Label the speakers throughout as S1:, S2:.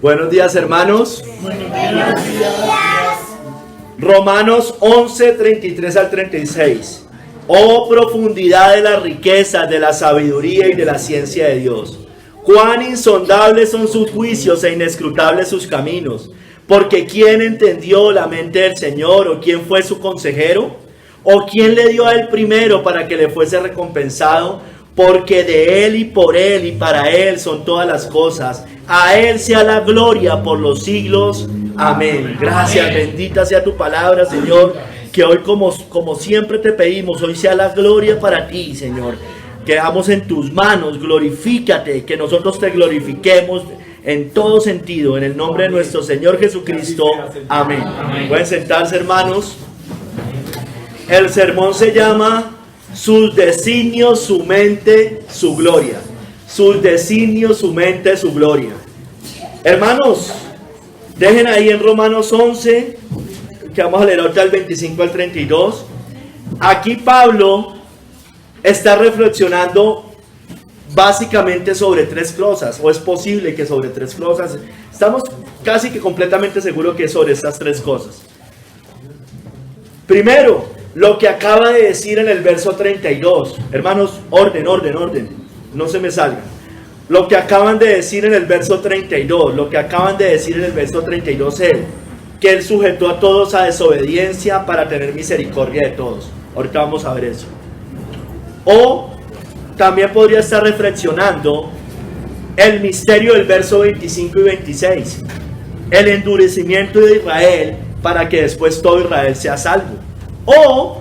S1: Buenos días, hermanos.
S2: Buenos días.
S1: Romanos 11, 33 al 36. Oh profundidad de las riquezas, de la sabiduría y de la ciencia de Dios. Cuán insondables son sus juicios e inescrutables sus caminos. Porque ¿quién entendió la mente del Señor? ¿O quién fue su consejero? ¿O quién le dio a él primero para que le fuese recompensado? Porque de él y por él y para él son todas las cosas. A él sea la gloria por los siglos. Amén. Gracias, bendita sea tu palabra, Señor. Que hoy como siempre te pedimos, hoy sea la gloria para ti, Señor. Quedamos en tus manos, glorifícate, que nosotros te glorifiquemos en todo sentido, en el nombre de nuestro Señor Jesucristo. Amén. Pueden sentarse, hermanos. El sermón se llama sus designios, su mente, su gloria. Sus designios, su mente, su gloria. Hermanos, dejen ahí en Romanos 11, que vamos a leer ahorita del 25 al 32. Aquí Pablo está reflexionando básicamente sobre tres cosas, o es posible que sobre tres cosas. Estamos casi que completamente seguros que es sobre estas tres cosas. Primero, lo que acaba de decir en el verso 32. Hermanos, orden, no se me salgan. Lo que acaban de decir en el verso 32, lo que acaban de decir en el verso 32 es que él sujetó a todos a desobediencia para tener misericordia de todos. Ahorita vamos a ver eso. O también podría estar reflexionando el misterio del verso 25 y 26. El endurecimiento de Israel para que después todo Israel sea salvo. O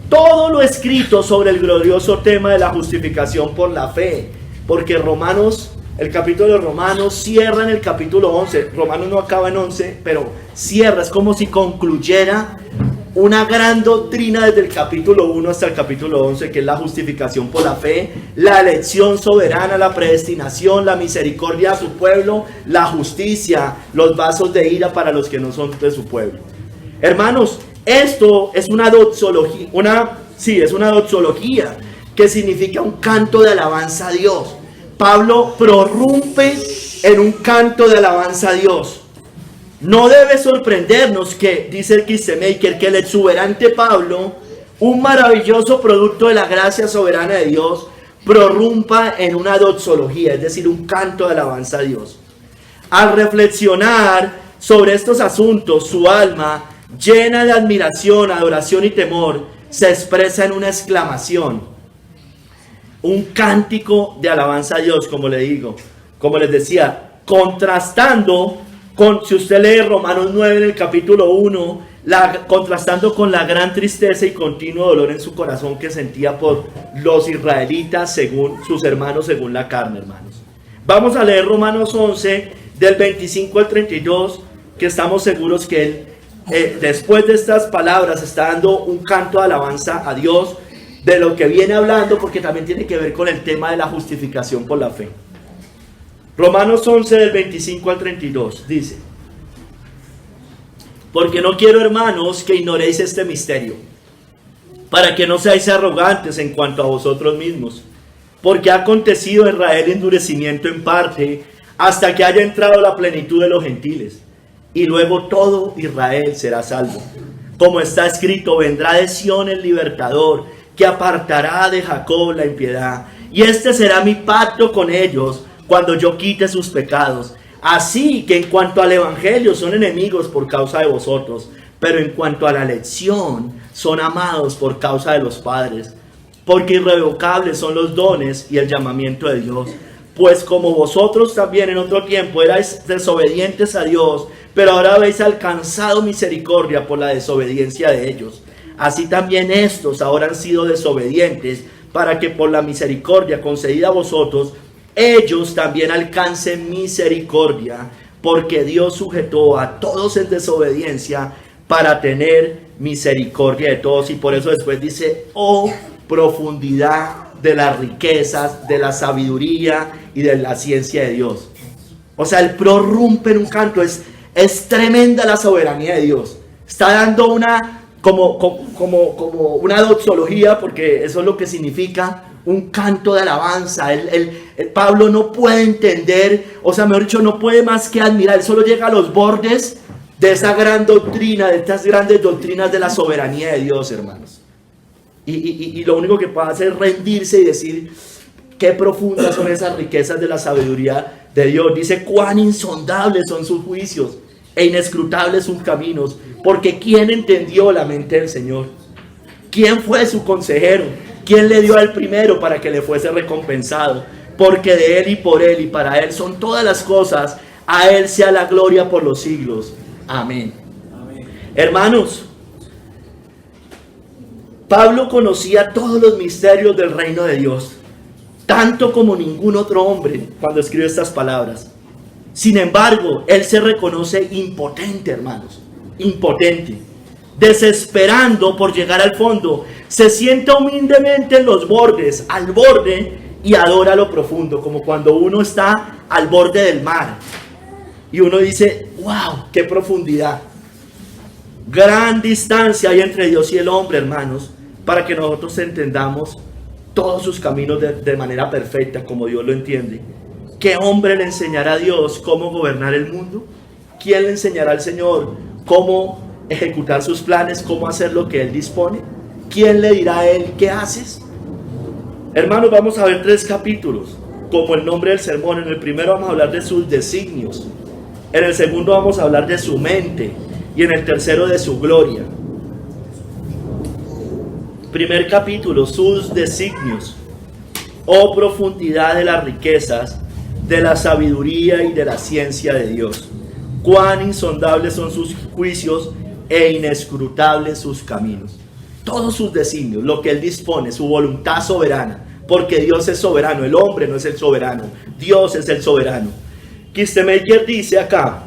S1: todo lo escrito sobre el glorioso tema de la justificación por la fe. Porque Romanos, el capítulo de Romanos cierra en el capítulo 11. Romanos no acaba en 11, pero cierra. Es como si concluyera una gran doctrina desde el capítulo 1 hasta el capítulo 11, que es la justificación por la fe, la elección soberana, la predestinación, la misericordia a su pueblo, la justicia, los vasos de ira para los que no son de su pueblo. Hermanos, esto es una doxología, es una doxología que significa un canto de alabanza a Dios. Pablo prorrumpe en un canto de alabanza a Dios. No debe sorprendernos que, dice el Kistemaker, que el exuberante Pablo, un maravilloso producto de la gracia soberana de Dios, prorrumpa en una doxología, es decir, un canto de alabanza a Dios. Al reflexionar sobre estos asuntos, su alma, llena de admiración, adoración y temor, se expresa en una exclamación, un cántico de alabanza a Dios, como le digo, como les decía, contrastando con, si usted lee Romanos 9 en el capítulo 1, contrastando con la gran tristeza y continuo dolor en su corazón que sentía por los israelitas, según sus hermanos, según la carne, hermanos. Vamos a leer Romanos 11, del 25 al 32, que estamos seguros que él, después de estas palabras, está dando un canto de alabanza a Dios, de lo que viene hablando, porque también tiene que ver con el tema de la justificación por la fe. Romanos 11 del 25 al 32 dice: porque no quiero, hermanos, que ignoréis este misterio, para que no seáis arrogantes en cuanto a vosotros mismos, porque ha acontecido en Israel endurecimiento en parte, hasta que haya entrado la plenitud de los gentiles, y luego todo Israel será salvo. Como está escrito, vendrá de Sión el libertador, que apartará de Jacob la impiedad, y este será mi pacto con ellos, cuando yo quite sus pecados. Así que en cuanto al evangelio son enemigos por causa de vosotros, pero en cuanto a la elección son amados por causa de los padres, porque irrevocables son los dones y el llamamiento de Dios. Pues como vosotros también en otro tiempo erais desobedientes a Dios, pero ahora habéis alcanzado misericordia por la desobediencia de ellos, así también estos ahora han sido desobedientes, para que por la misericordia concedida a vosotros, ellos también alcancen misericordia, porque Dios sujetó a todos en desobediencia para tener misericordia de todos. Y por eso después dice, oh profundidad de las riquezas, de la sabiduría y de la ciencia de Dios. O sea, él prorrumpe en un canto, es tremenda la soberanía de Dios. Está dando una, como una doxología, porque eso es lo que significa, un canto de alabanza. Pablo no puede entender, o sea, mejor dicho, no puede más que admirar. Él solo llega a los bordes de esa gran doctrina, de estas grandes doctrinas de la soberanía de Dios, hermanos. Y lo único que puede hacer es rendirse y decir qué profundas son esas riquezas de la sabiduría de Dios. Dice, cuán insondables son sus juicios e inescrutables sus caminos, porque ¿quién entendió la mente del Señor? ¿Quién fue su consejero? ¿Quién le dio al primero para que le fuese recompensado? Porque de Él y por Él y para Él son todas las cosas, a Él sea la gloria por los siglos. Amén. Amén. Hermanos, Pablo conocía todos los misterios del reino de Dios, tanto como ningún otro hombre cuando escribe estas palabras. Sin embargo, él se reconoce impotente, hermanos, impotente, desesperando por llegar al fondo. Se sienta humildemente en los bordes, al borde, y adora lo profundo, como cuando uno está al borde del mar y uno dice, wow, qué profundidad. Gran distancia hay entre Dios y el hombre, hermanos, para que nosotros entendamos todos sus caminos de manera perfecta, como Dios lo entiende. ¿Qué hombre le enseñará a Dios cómo gobernar el mundo? ¿Quién le enseñará al Señor cómo ejecutar sus planes, cómo hacer lo que Él dispone? ¿Quién le dirá a Él qué haces? Hermanos, vamos a ver 3 capítulos, como el nombre del sermón. En el primero vamos a hablar de sus designios, en el segundo vamos a hablar de su mente, y en el tercero de su gloria. Primer capítulo, sus designios. Oh profundidad de las riquezas, de la sabiduría y de la ciencia de Dios. Cuán insondables son sus juicios e inescrutables sus caminos. Todos sus designios, lo que Él dispone, su voluntad soberana, porque Dios es soberano, el hombre no es el soberano, Dios es el soberano. Kistemaker dice acá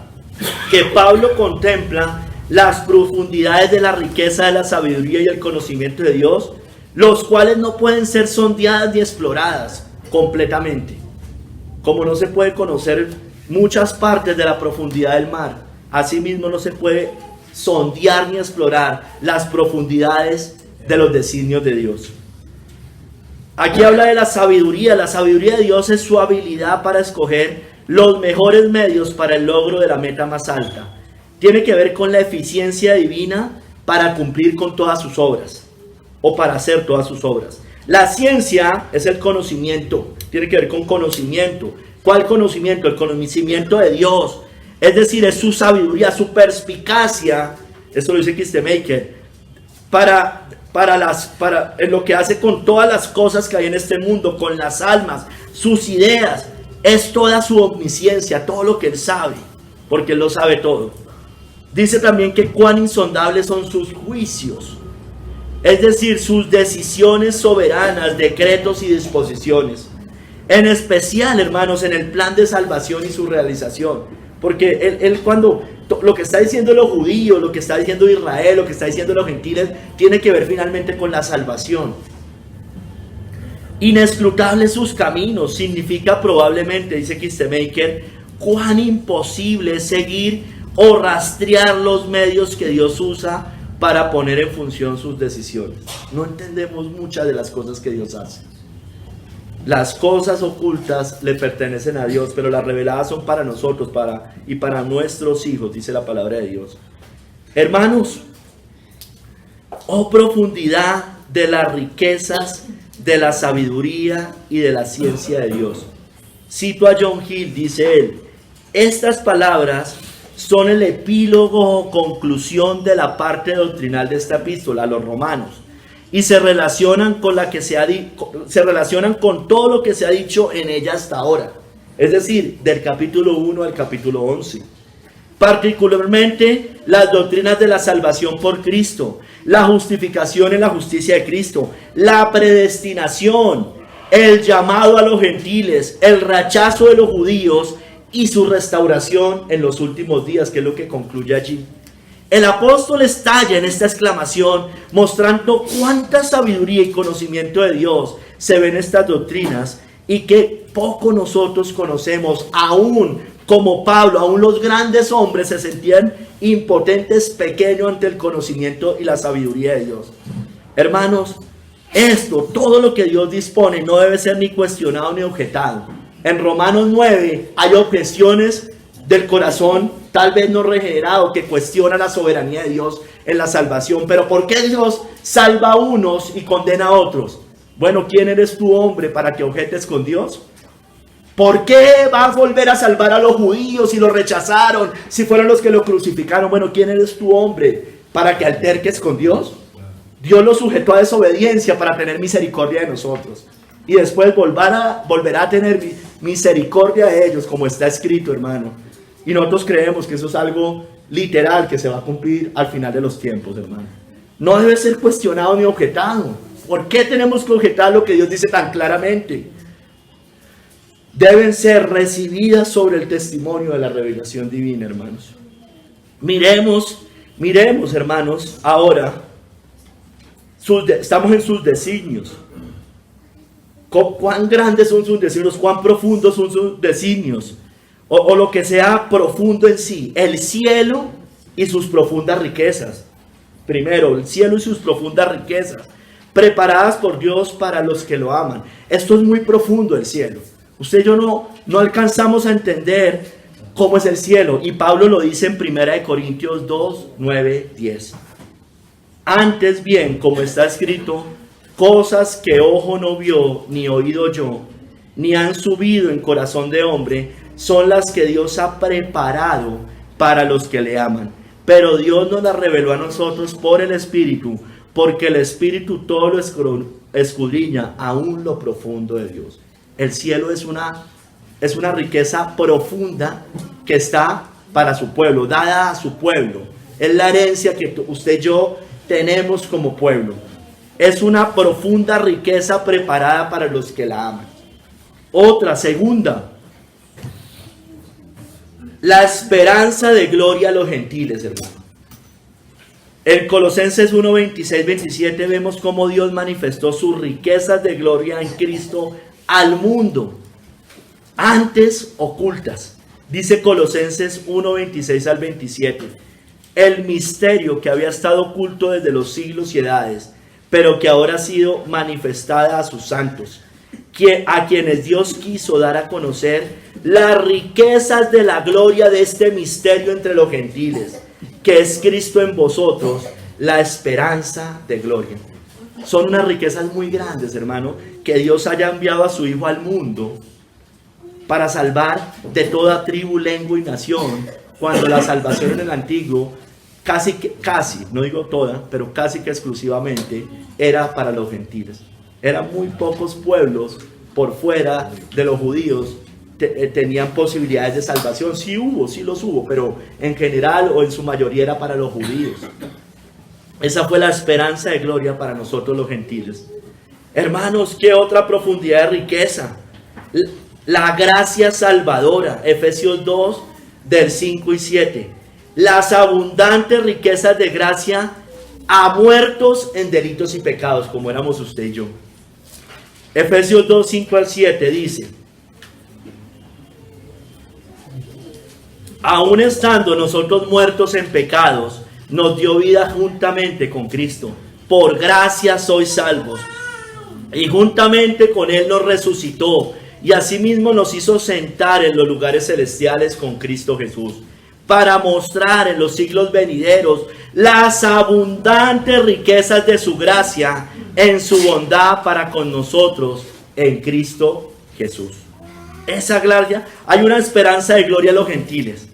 S1: que Pablo contempla las profundidades de la riqueza de la sabiduría y el conocimiento de Dios, los cuales no pueden ser sondeadas ni exploradas completamente. Como no se puede conocer muchas partes de la profundidad del mar, asimismo no se puede sondear ni explorar las profundidades de los designios de Dios. Aquí habla de la sabiduría. La sabiduría de Dios es su habilidad para escoger los mejores medios para el logro de la meta más alta. Tiene que ver con la eficiencia divina para cumplir con todas sus obras, o para hacer todas sus obras. La ciencia es el conocimiento, tiene que ver con conocimiento. ¿Cuál conocimiento? El conocimiento de Dios. Es decir, es su sabiduría, su perspicacia, eso lo dice Kistemaker, en lo que hace con todas las cosas que hay en este mundo, con las almas, sus ideas. Es toda su omnisciencia, todo lo que Él sabe, porque Él lo sabe todo. Dice también que cuán insondables son sus juicios, es decir, sus decisiones soberanas, decretos y disposiciones. En especial, hermanos, en el plan de salvación y su realización. Porque él cuando lo que está diciendo los judíos, lo que está diciendo Israel, lo que está diciendo los gentiles, tiene que ver finalmente con la salvación. Inescrutables sus caminos significa probablemente, dice Kistemaker, cuán imposible es seguir o rastrear los medios que Dios usa para poner en función sus decisiones. No entendemos muchas de las cosas que Dios hace. Las cosas ocultas le pertenecen a Dios, pero las reveladas son para nosotros y para nuestros hijos, dice la palabra de Dios. Hermanos, oh profundidad de las riquezas, de la sabiduría y de la ciencia de Dios. Cito a John Hill, dice él, estas palabras son el epílogo o conclusión de la parte doctrinal de esta epístola a los romanos y se relacionan con todo lo que se ha dicho en ella hasta ahora, es decir, del capítulo 1 al capítulo 11. Particularmente las doctrinas de la salvación por Cristo, la justificación en la justicia de Cristo, la predestinación, el llamado a los gentiles, el rechazo de los judíos y su restauración en los últimos días, que es lo que concluye allí. El apóstol estalla en esta exclamación, mostrando cuánta sabiduría y conocimiento de Dios se ven en estas doctrinas y que poco nosotros conocemos. Aún como Pablo, aún los grandes hombres se sentían impotentes, pequeños ante el conocimiento y la sabiduría de Dios. Hermanos, Esto, todo lo que Dios dispone, no debe ser ni cuestionado ni objetado. En Romanos 9 hay objeciones del corazón, tal vez no regenerado, que cuestiona la soberanía de Dios en la salvación. Pero ¿por qué Dios salva a unos y condena a otros? Bueno, ¿quién eres tú, hombre, para que objetes con Dios? ¿Por qué va a volver a salvar a los judíos si lo rechazaron, si fueron los que lo crucificaron? Bueno, ¿quién eres tú, hombre, para que alterques con Dios? Dios lo sujetó a desobediencia para tener misericordia de nosotros. Y después volverá a tener misericordia de ellos, como está escrito, hermano. Y nosotros creemos que eso es algo literal que se va a cumplir al final de los tiempos, hermano. No debe ser cuestionado ni objetado. ¿Por qué tenemos que objetar lo que Dios dice tan claramente? Deben ser recibidas sobre el testimonio de la revelación divina, hermanos. Miremos, hermanos, ahora, estamos en sus designios. ¿Cuán grandes son sus designios? ¿Cuán profundos son sus designios? O lo que sea profundo en sí, el cielo y sus profundas riquezas. Primero, el cielo y sus profundas riquezas, preparadas por Dios para los que lo aman. Esto es muy profundo, el cielo. Usted y yo no alcanzamos a entender cómo es el cielo. Y Pablo lo dice en 1 Corintios 2, 9, 10. Antes bien, como está escrito, cosas que ojo no vio, ni oído yo, ni han subido en corazón de hombre, son las que Dios ha preparado para los que le aman. Pero Dios nos las reveló a nosotros por el Espíritu, porque el Espíritu todo lo escudriña, aún lo profundo de Dios. El cielo es una riqueza profunda que está para su pueblo, dada a su pueblo. Es la herencia que usted y yo tenemos como pueblo. Es una profunda riqueza preparada para los que la aman. Otra, segunda, la esperanza de gloria a los gentiles, hermano. En Colosenses 1, 26, 27 vemos cómo Dios manifestó sus riquezas de gloria en Cristo al mundo, antes ocultas. Dice Colosenses 1, 26 al 27. El misterio que había estado oculto desde los siglos y edades, pero que ahora ha sido manifestada a sus santos, a quienes Dios quiso dar a conocer las riquezas de la gloria de este misterio entre los gentiles, que es Cristo en vosotros, la esperanza de gloria. Son unas riquezas muy grandes, hermano, que Dios haya enviado a su Hijo al mundo para salvar de toda tribu, lengua y nación, cuando la salvación en el antiguo, casi, no digo toda, pero casi que exclusivamente, era para los gentiles. Eran muy pocos pueblos por fuera de los judíos tenían posibilidades de salvación. Sí los hubo, pero en general o en su mayoría era para los judíos. Esa fue la esperanza de gloria para nosotros los gentiles. Hermanos, ¿qué otra profundidad de riqueza? La gracia salvadora, Efesios 2, del 5 y 7. Las abundantes riquezas de gracia a muertos en delitos y pecados, como éramos usted y yo. Efesios 2, 5 al 7 dice: aun estando nosotros muertos en pecados, nos dio vida juntamente con Cristo. Por gracia sois salvos. Y juntamente con Él nos resucitó, y asimismo nos hizo sentar en los lugares celestiales con Cristo Jesús, para mostrar en los siglos venideros las abundantes riquezas de su gracia en su bondad para con nosotros en Cristo Jesús. Esa gloria, hay una esperanza de gloria a los gentiles.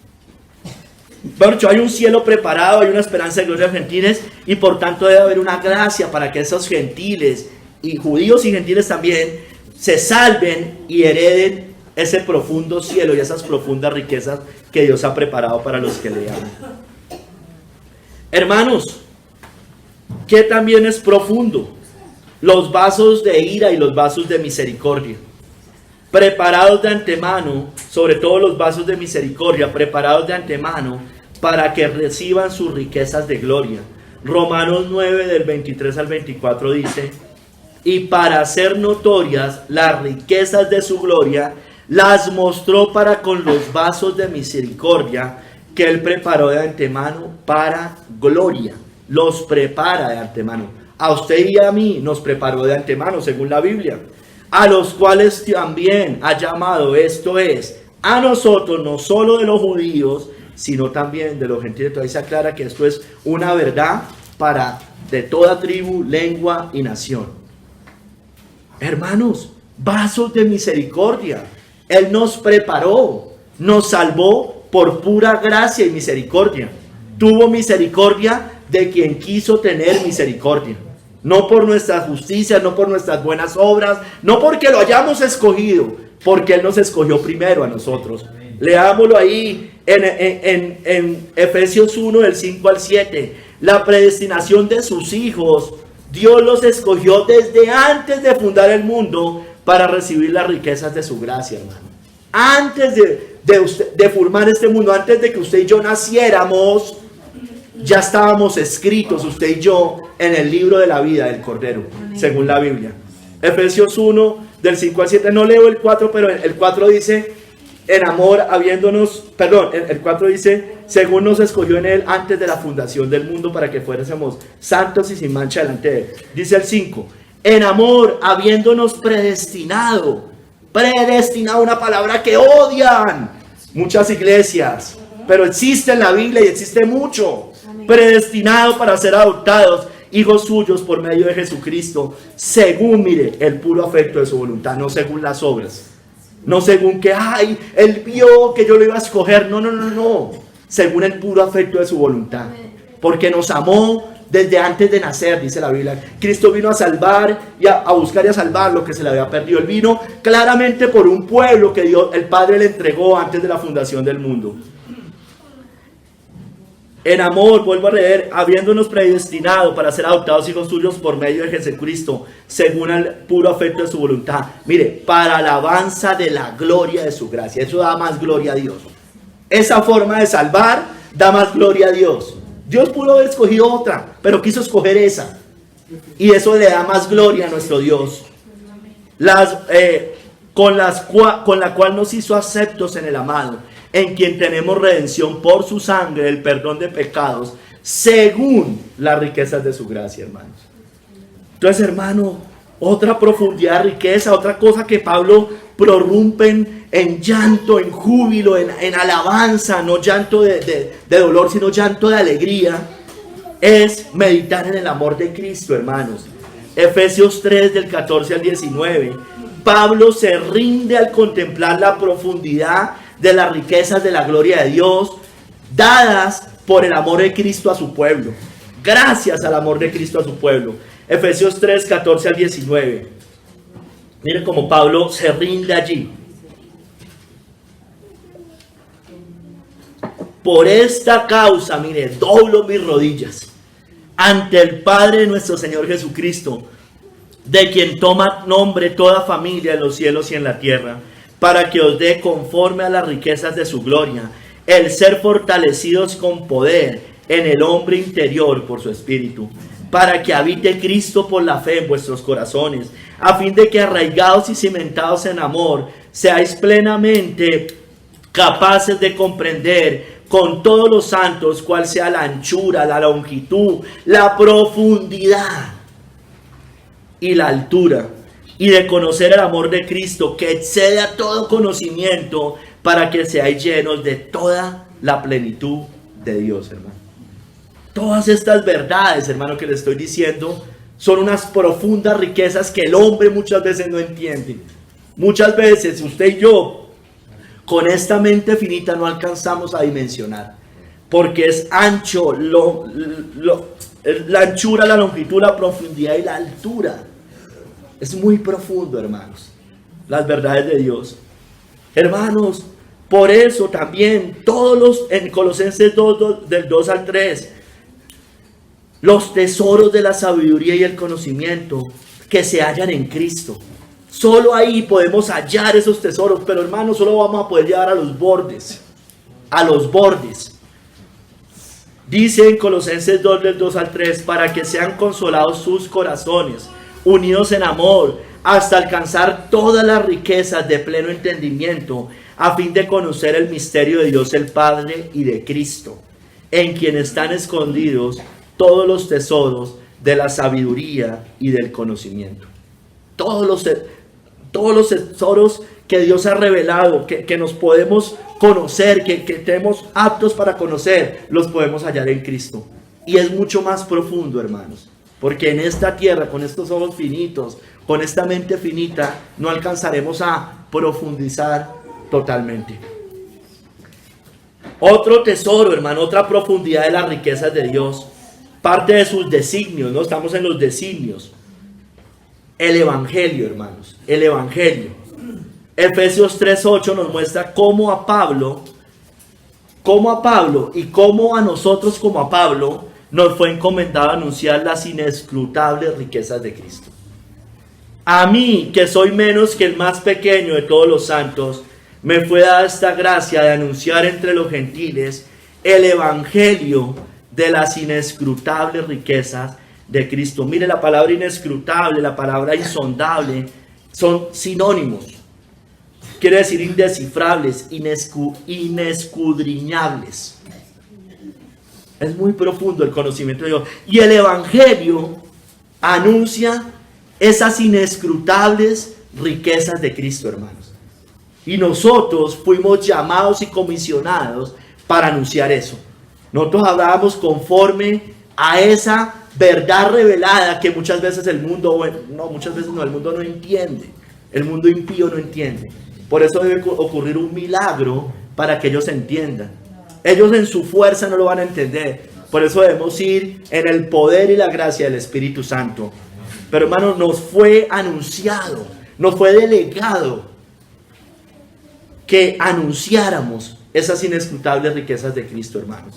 S1: Pero hay un cielo preparado, hay una esperanza de gloria a los gentiles, y por tanto debe haber una gracia para que esos gentiles, y judíos y gentiles también, se salven y hereden ese profundo cielo y esas profundas riquezas que Dios ha preparado para los que le aman. Hermanos, ¿qué también es profundo? Los vasos de ira y los vasos de misericordia, preparados de antemano, sobre todo los vasos de misericordia, preparados de antemano para que reciban sus riquezas de gloria. Romanos 9 del 23 al 24 dice: y para hacer notorias las riquezas de su gloria, las mostró para con los vasos de misericordia que Él preparó de antemano para gloria. Los prepara de antemano. a usted y a mí nos preparó de antemano, según la Biblia, a los cuales también ha llamado, esto es, a nosotros, no solo de los judíos, sino también de los gentiles. Entonces se aclara que esto es una verdad para de toda tribu, lengua y nación. Hermanos, vasos de misericordia. Él nos preparó, nos salvó por pura gracia y misericordia. Tuvo misericordia de quien quiso tener misericordia. No por nuestras justicias, no por nuestras buenas obras, no porque lo hayamos escogido, porque Él nos escogió primero a nosotros. Leámoslo ahí en Efesios 1, del 5 al 7. La predestinación de sus hijos, Dios los escogió desde antes de fundar el mundo para recibir las riquezas de su gracia, hermano. Antes de formar este mundo, antes de que usted y yo naciéramos, ya estábamos escritos, usted y yo, en el libro de la vida del Cordero, según la Biblia. Efesios 1, del 5 al 7. No leo el 4, pero el 4 dice, en amor habiéndonos, perdón, el 4 dice, según nos escogió en Él antes de la fundación del mundo para que fuésemos santos y sin mancha delante de Él. Dice el 5, en amor habiéndonos predestinado, una palabra que odian muchas iglesias, pero existe en la Biblia y existe mucho. Predestinado para ser adoptados hijos suyos por medio de Jesucristo, según, mire, el puro afecto de su voluntad, no según las obras, no según que, ay, Él vio que yo lo iba a escoger, no, según el puro afecto de su voluntad, porque nos amó desde antes de nacer, dice la Biblia. Cristo vino a salvar y a buscar y a salvar lo que se le había perdido. Él vino claramente por un pueblo que Dios, el Padre, le entregó antes de la fundación del mundo. En amor, vuelvo a leer, habiéndonos predestinado para ser adoptados hijos suyos por medio de Jesucristo, según el puro afecto de su voluntad. Mire, para alabanza de la gloria de su gracia. Eso da más gloria a Dios. Esa forma de salvar da más gloria a Dios. Dios pudo haber escogido otra, pero quiso escoger esa. Y eso le da más gloria a nuestro Dios. Con la cual nos hizo aceptos en el amado, en quien tenemos redención por su sangre, el perdón de pecados, según las riquezas de su gracia, hermanos. Entonces, hermano, otra profundidad, riqueza, otra cosa que Pablo prorrumpe en llanto, en júbilo, en alabanza, no llanto de dolor, sino llanto de alegría, es meditar en el amor de Cristo, hermanos. Efesios 3, del 14 al 19. Pablo se rinde al contemplar la profundidad de las riquezas de la gloria de Dios, dadas por el amor de Cristo a su pueblo. Gracias al amor de Cristo a su pueblo. Efesios 3, 14 al 19. Miren cómo Pablo se rinde allí. Por esta causa, mire, doblo mis rodillas ante el Padre de nuestro Señor Jesucristo, de quien toma nombre toda familia en los cielos y en la tierra, para que os dé conforme a las riquezas de su gloria, el ser fortalecidos con poder en el hombre interior por su espíritu, para que habite Cristo por la fe en vuestros corazones, a fin de que arraigados y cimentados en amor, seáis plenamente capaces de comprender con todos los santos cuál sea la anchura, la longitud, la profundidad y la altura, y de conocer el amor de Cristo que excede a todo conocimiento, para que seáis llenos de toda la plenitud de Dios, hermano. Todas estas verdades, hermano, que les estoy diciendo, son unas profundas riquezas que el hombre muchas veces no entiende. Muchas veces usted y yo, con esta mente finita, no alcanzamos a dimensionar, porque es ancho, la anchura, la longitud, la profundidad y la altura. Es muy profundo, hermanos, las verdades de Dios. Hermanos, por eso también en Colosenses 2, del 2 al 3, los tesoros de la sabiduría y el conocimiento que se hallan en Cristo. Solo ahí podemos hallar esos tesoros, pero hermanos, solo vamos a poder llegar a los bordes. A los bordes. Dice en Colosenses 2, del 2 al 3, para que sean consolados sus corazones, unidos en amor, hasta alcanzar todas las riquezas de pleno entendimiento, a fin de conocer el misterio de Dios el Padre y de Cristo, en quien están escondidos todos los tesoros de la sabiduría y del conocimiento. Todos los tesoros que Dios ha revelado, que nos podemos conocer, que tenemos aptos para conocer, los podemos hallar en Cristo. Y es mucho más profundo, hermanos, porque en esta tierra, con estos ojos finitos, con esta mente finita, no alcanzaremos a profundizar totalmente. Otro tesoro, hermano, otra profundidad de las riquezas de Dios, parte de sus designios, ¿no? Estamos en los designios. El Evangelio, hermanos, el Evangelio. Efesios 3:8 nos muestra cómo a Pablo y cómo a nosotros como a Pablo nos fue encomendado anunciar las inescrutables riquezas de Cristo. A mí, que soy menos que el más pequeño de todos los santos, me fue dada esta gracia de anunciar entre los gentiles el Evangelio de las inescrutables riquezas de Cristo. Mire, la palabra inescrutable, la palabra insondable, son sinónimos. Quiere decir indescifrables, inescudriñables. Es muy profundo el conocimiento de Dios. Y el Evangelio anuncia esas inescrutables riquezas de Cristo, hermanos. Y nosotros fuimos llamados y comisionados para anunciar eso. Nosotros hablábamos conforme a esa verdad revelada que muchas veces el mundo no entiende. El mundo impío no entiende. Por eso debe ocurrir un milagro para que ellos entiendan. Ellos en su fuerza no lo van a entender. Por eso debemos ir en el poder y la gracia del Espíritu Santo. Pero hermanos, nos fue anunciado, nos fue delegado que anunciáramos esas inescrutables riquezas de Cristo, hermanos.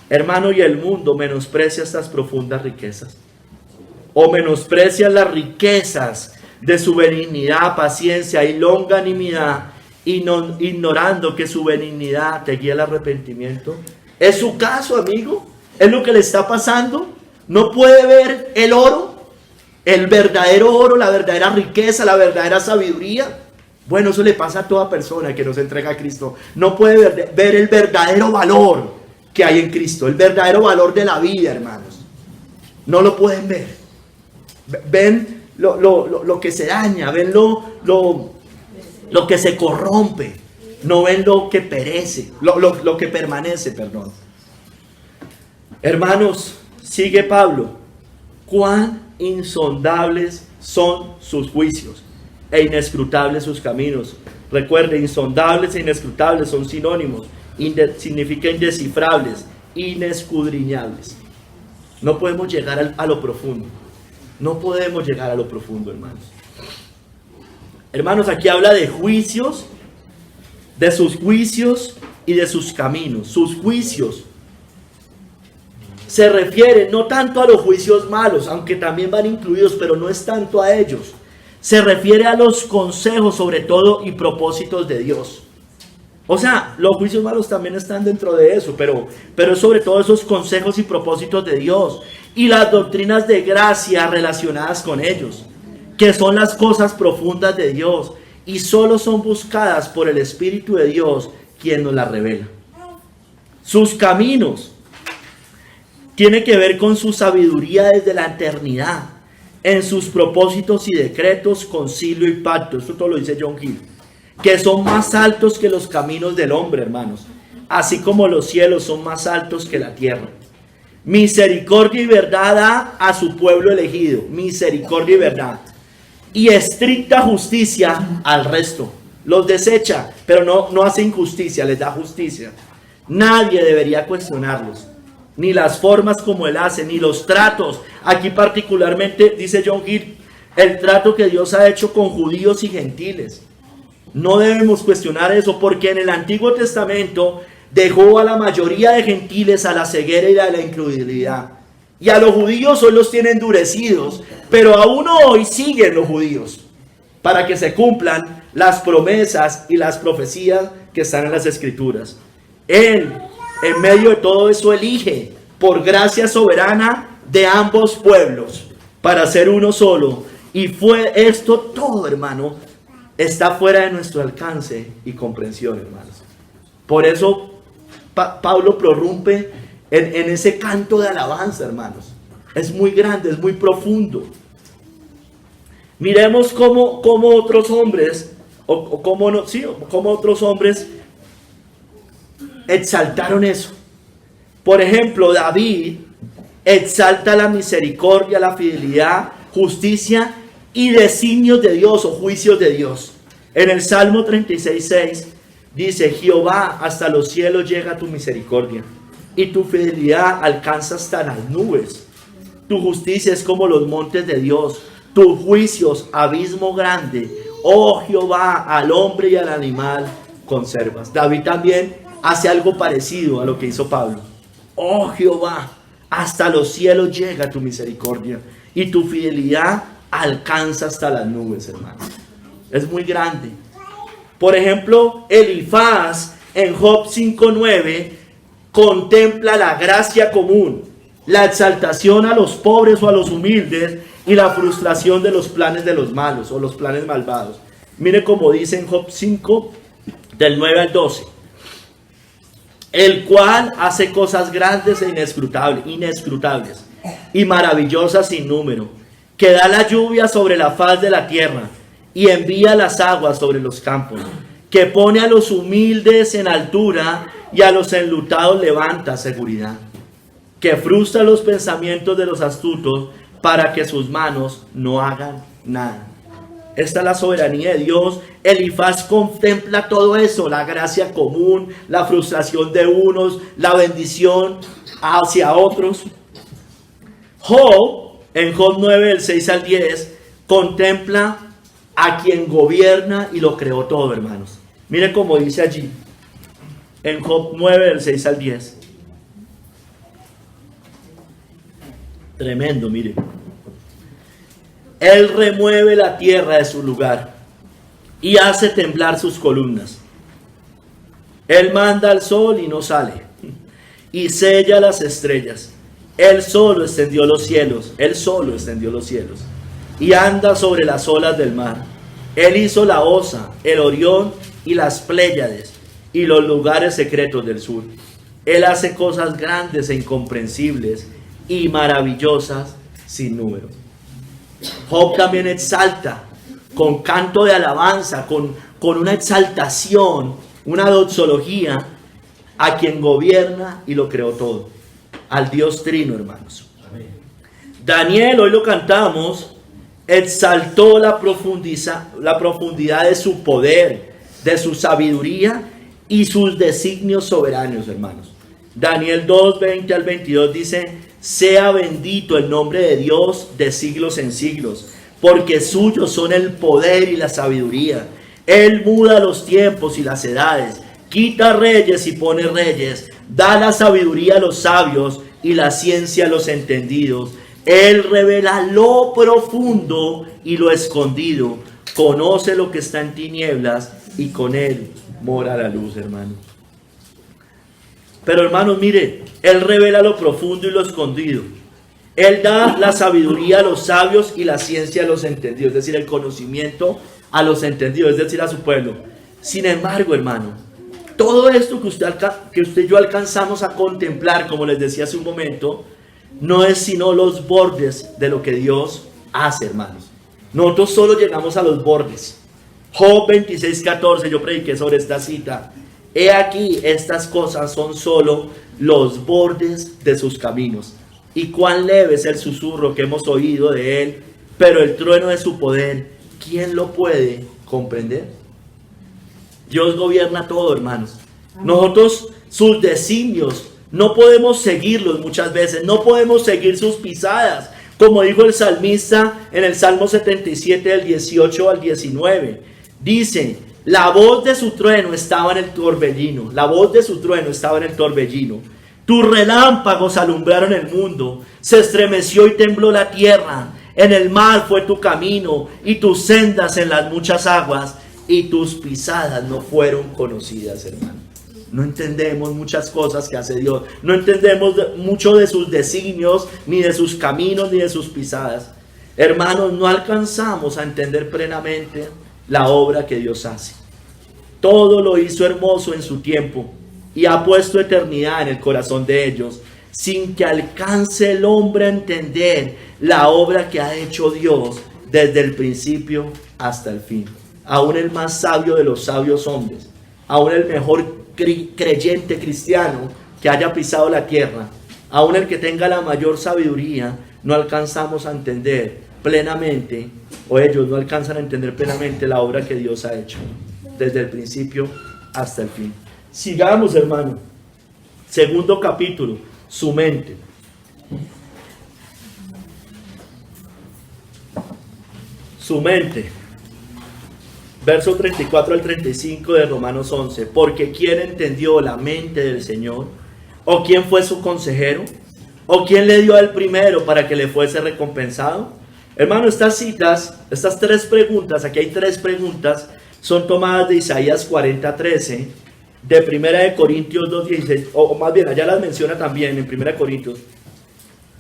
S1: Hermano, y el mundo menosprecia estas profundas riquezas, o menosprecia las riquezas de su benignidad, paciencia y longanimidad, ignorando que su benignidad te guía al arrepentimiento. ¿Es su caso, amigo? ¿Es lo que le está pasando? ¿No puede ver el oro? El verdadero oro, la verdadera riqueza, la verdadera sabiduría. Bueno, eso le pasa a toda persona que nos entrega a Cristo. No puede ver el verdadero valor que hay en Cristo, el verdadero valor de la vida, hermanos. No lo pueden ver. Ven lo que se daña, ven lo que se corrompe. No ven lo que perece, lo que permanece, perdón. Hermanos, sigue Pablo. Cuán insondables son sus juicios e inescrutables sus caminos. Recuerde, insondables e inescrutables son sinónimos. Significa indescifrables, inescudriñables. No podemos llegar a lo profundo. No podemos llegar a lo profundo, hermanos. Hermanos, aquí habla de juicios, de sus juicios y de sus caminos. Sus juicios se refiere no tanto a los juicios malos, aunque también van incluidos, pero no es tanto a ellos. Se refiere a los consejos, sobre todo, y propósitos de Dios. O sea, los juicios malos también están dentro de eso, pero sobre todo esos consejos y propósitos de Dios y las doctrinas de gracia relacionadas con ellos, que son las cosas profundas de Dios y solo son buscadas por el Espíritu de Dios, quien nos las revela. Sus caminos tiene que ver con su sabiduría desde la eternidad, en sus propósitos y decretos, concilio y pacto. Esto todo lo dice John Hill, que son más altos que los caminos del hombre, hermanos, así como los cielos son más altos que la tierra. Misericordia y verdad da a su pueblo elegido, misericordia y verdad, y estricta justicia al resto. Los desecha, pero no hace injusticia, les da justicia. Nadie debería cuestionarlos, ni las formas como él hace, ni los tratos. Aquí particularmente, dice John Hill, el trato que Dios ha hecho con judíos y gentiles. No debemos cuestionar eso, porque en el Antiguo Testamento dejó a la mayoría de gentiles a la ceguera y a la incredulidad. Y a los judíos hoy los tiene endurecidos, pero aún hoy siguen los judíos para que se cumplan las promesas y las profecías que están en las Escrituras. Él, en medio de todo eso, elige por gracia soberana de ambos pueblos para ser uno solo. Y fue esto todo, hermano, está fuera de nuestro alcance y comprensión, hermanos. Por eso Pablo prorrumpe en ese canto de alabanza, hermanos. Es muy grande, es muy profundo. Miremos cómo otros hombres, cómo otros hombres exaltaron eso. Por ejemplo, David exalta la misericordia, la fidelidad, justicia y designios de Dios o juicios de Dios. En el Salmo 36:6 dice: Jehová, hasta los cielos llega tu misericordia y tu fidelidad alcanza hasta las nubes. Tu justicia es como los montes de Dios, tus juicios abismo grande. Oh Jehová, al hombre y al animal conservas. David también hace algo parecido a lo que hizo Pablo. Oh Jehová, hasta los cielos llega tu misericordia y tu fidelidad alcanza hasta las nubes, hermano. Es muy grande. Por ejemplo, Elifaz en Job 5:9 contempla la gracia común, la exaltación a los pobres o a los humildes y la frustración de los planes de los malos o los planes malvados. Mire cómo dice en Job 5 del 9 al 12. El cual hace cosas grandes e inescrutables y maravillosas sin número, que da la lluvia sobre la faz de la tierra y envía las aguas sobre los campos, que pone a los humildes en altura y a los enlutados levanta seguridad, que frustra los pensamientos de los astutos para que sus manos no hagan nada. Esta es la soberanía de Dios. Elifaz contempla todo eso, la gracia común, la frustración de unos, la bendición hacia otros. Job, en Job 9, del 6 al 10, contempla a quien gobierna y lo creó todo, hermanos. Mire cómo dice allí, en Job 9, del 6 al 10. Tremendo, mire. Él remueve la tierra de su lugar y hace temblar sus columnas. Él manda al sol y no sale, y sella las estrellas. Él solo extendió los cielos, y anda sobre las olas del mar. Él hizo la Osa, el Orión y las Pléyades, y los lugares secretos del sur. Él hace cosas grandes e incomprensibles y maravillosas sin número. Job también exalta con canto de alabanza, con una exaltación, una doxología a quien gobierna y lo creó todo, al Dios Trino, hermanos. Amén. Daniel, hoy lo cantamos, exaltó la profundidad de su poder, de su sabiduría y sus designios soberanos, hermanos. Daniel 2, 20 al 22 dice: sea bendito el nombre de Dios de siglos en siglos, porque suyos son el poder y la sabiduría. Él muda los tiempos y las edades, quita reyes y pone reyes, da la sabiduría a los sabios y la ciencia a los entendidos. Él revela lo profundo y lo escondido, conoce lo que está en tinieblas y con él mora la luz, hermano. Pero hermanos, mire, Él revela lo profundo y lo escondido. Él da la sabiduría a los sabios y la ciencia a los entendidos, es decir, el conocimiento a los entendidos, es decir, a su pueblo. Sin embargo, hermano, todo esto que usted y yo alcanzamos a contemplar, como les decía hace un momento, no es sino los bordes de lo que Dios hace, hermanos. Nosotros solo llegamos a los bordes. Job 26:14, yo prediqué sobre esta cita. He aquí, estas cosas son solo los bordes de sus caminos. Y cuán leve es el susurro que hemos oído de él, pero el trueno de su poder, ¿quién lo puede comprender? Dios gobierna todo, hermanos. Nosotros, sus designios, no podemos seguirlos muchas veces, no podemos seguir sus pisadas. Como dijo el salmista en el Salmo 77, del 18 al 19. Dice: la voz de su trueno estaba en el torbellino. Tus relámpagos alumbraron el mundo. Se estremeció y tembló la tierra. En el mar fue tu camino y tus sendas en las muchas aguas. Y tus pisadas no fueron conocidas, hermano. No entendemos muchas cosas que hace Dios. No entendemos mucho de sus designios, ni de sus caminos, ni de sus pisadas. Hermanos, no alcanzamos a entender plenamente la obra que Dios hace. Todo lo hizo hermoso en su tiempo y ha puesto eternidad en el corazón de ellos. sin que alcance el hombre a entender la obra que ha hecho Dios desde el principio hasta el fin. Aún el más sabio de los sabios hombres, aún el mejor creyente cristiano que haya pisado la tierra, aún el que tenga la mayor sabiduría, no alcanzamos a entender plenamente, o ellos no alcanzan a entender plenamente la obra que Dios ha hecho desde el principio hasta el fin. Sigamos, hermano. Segundo capítulo, su mente. Su mente. Verso 34 al 35 de Romanos 11. Porque ¿quién entendió la mente del Señor? ¿O quién fue su consejero? ¿O quién le dio al primero para que le fuese recompensado? Hermano, estas citas, estas tres preguntas, aquí hay tres preguntas, son tomadas de Isaías 40:13, de 1 de Corintios 2:16, o más bien, allá las menciona también en 1 de Corintios,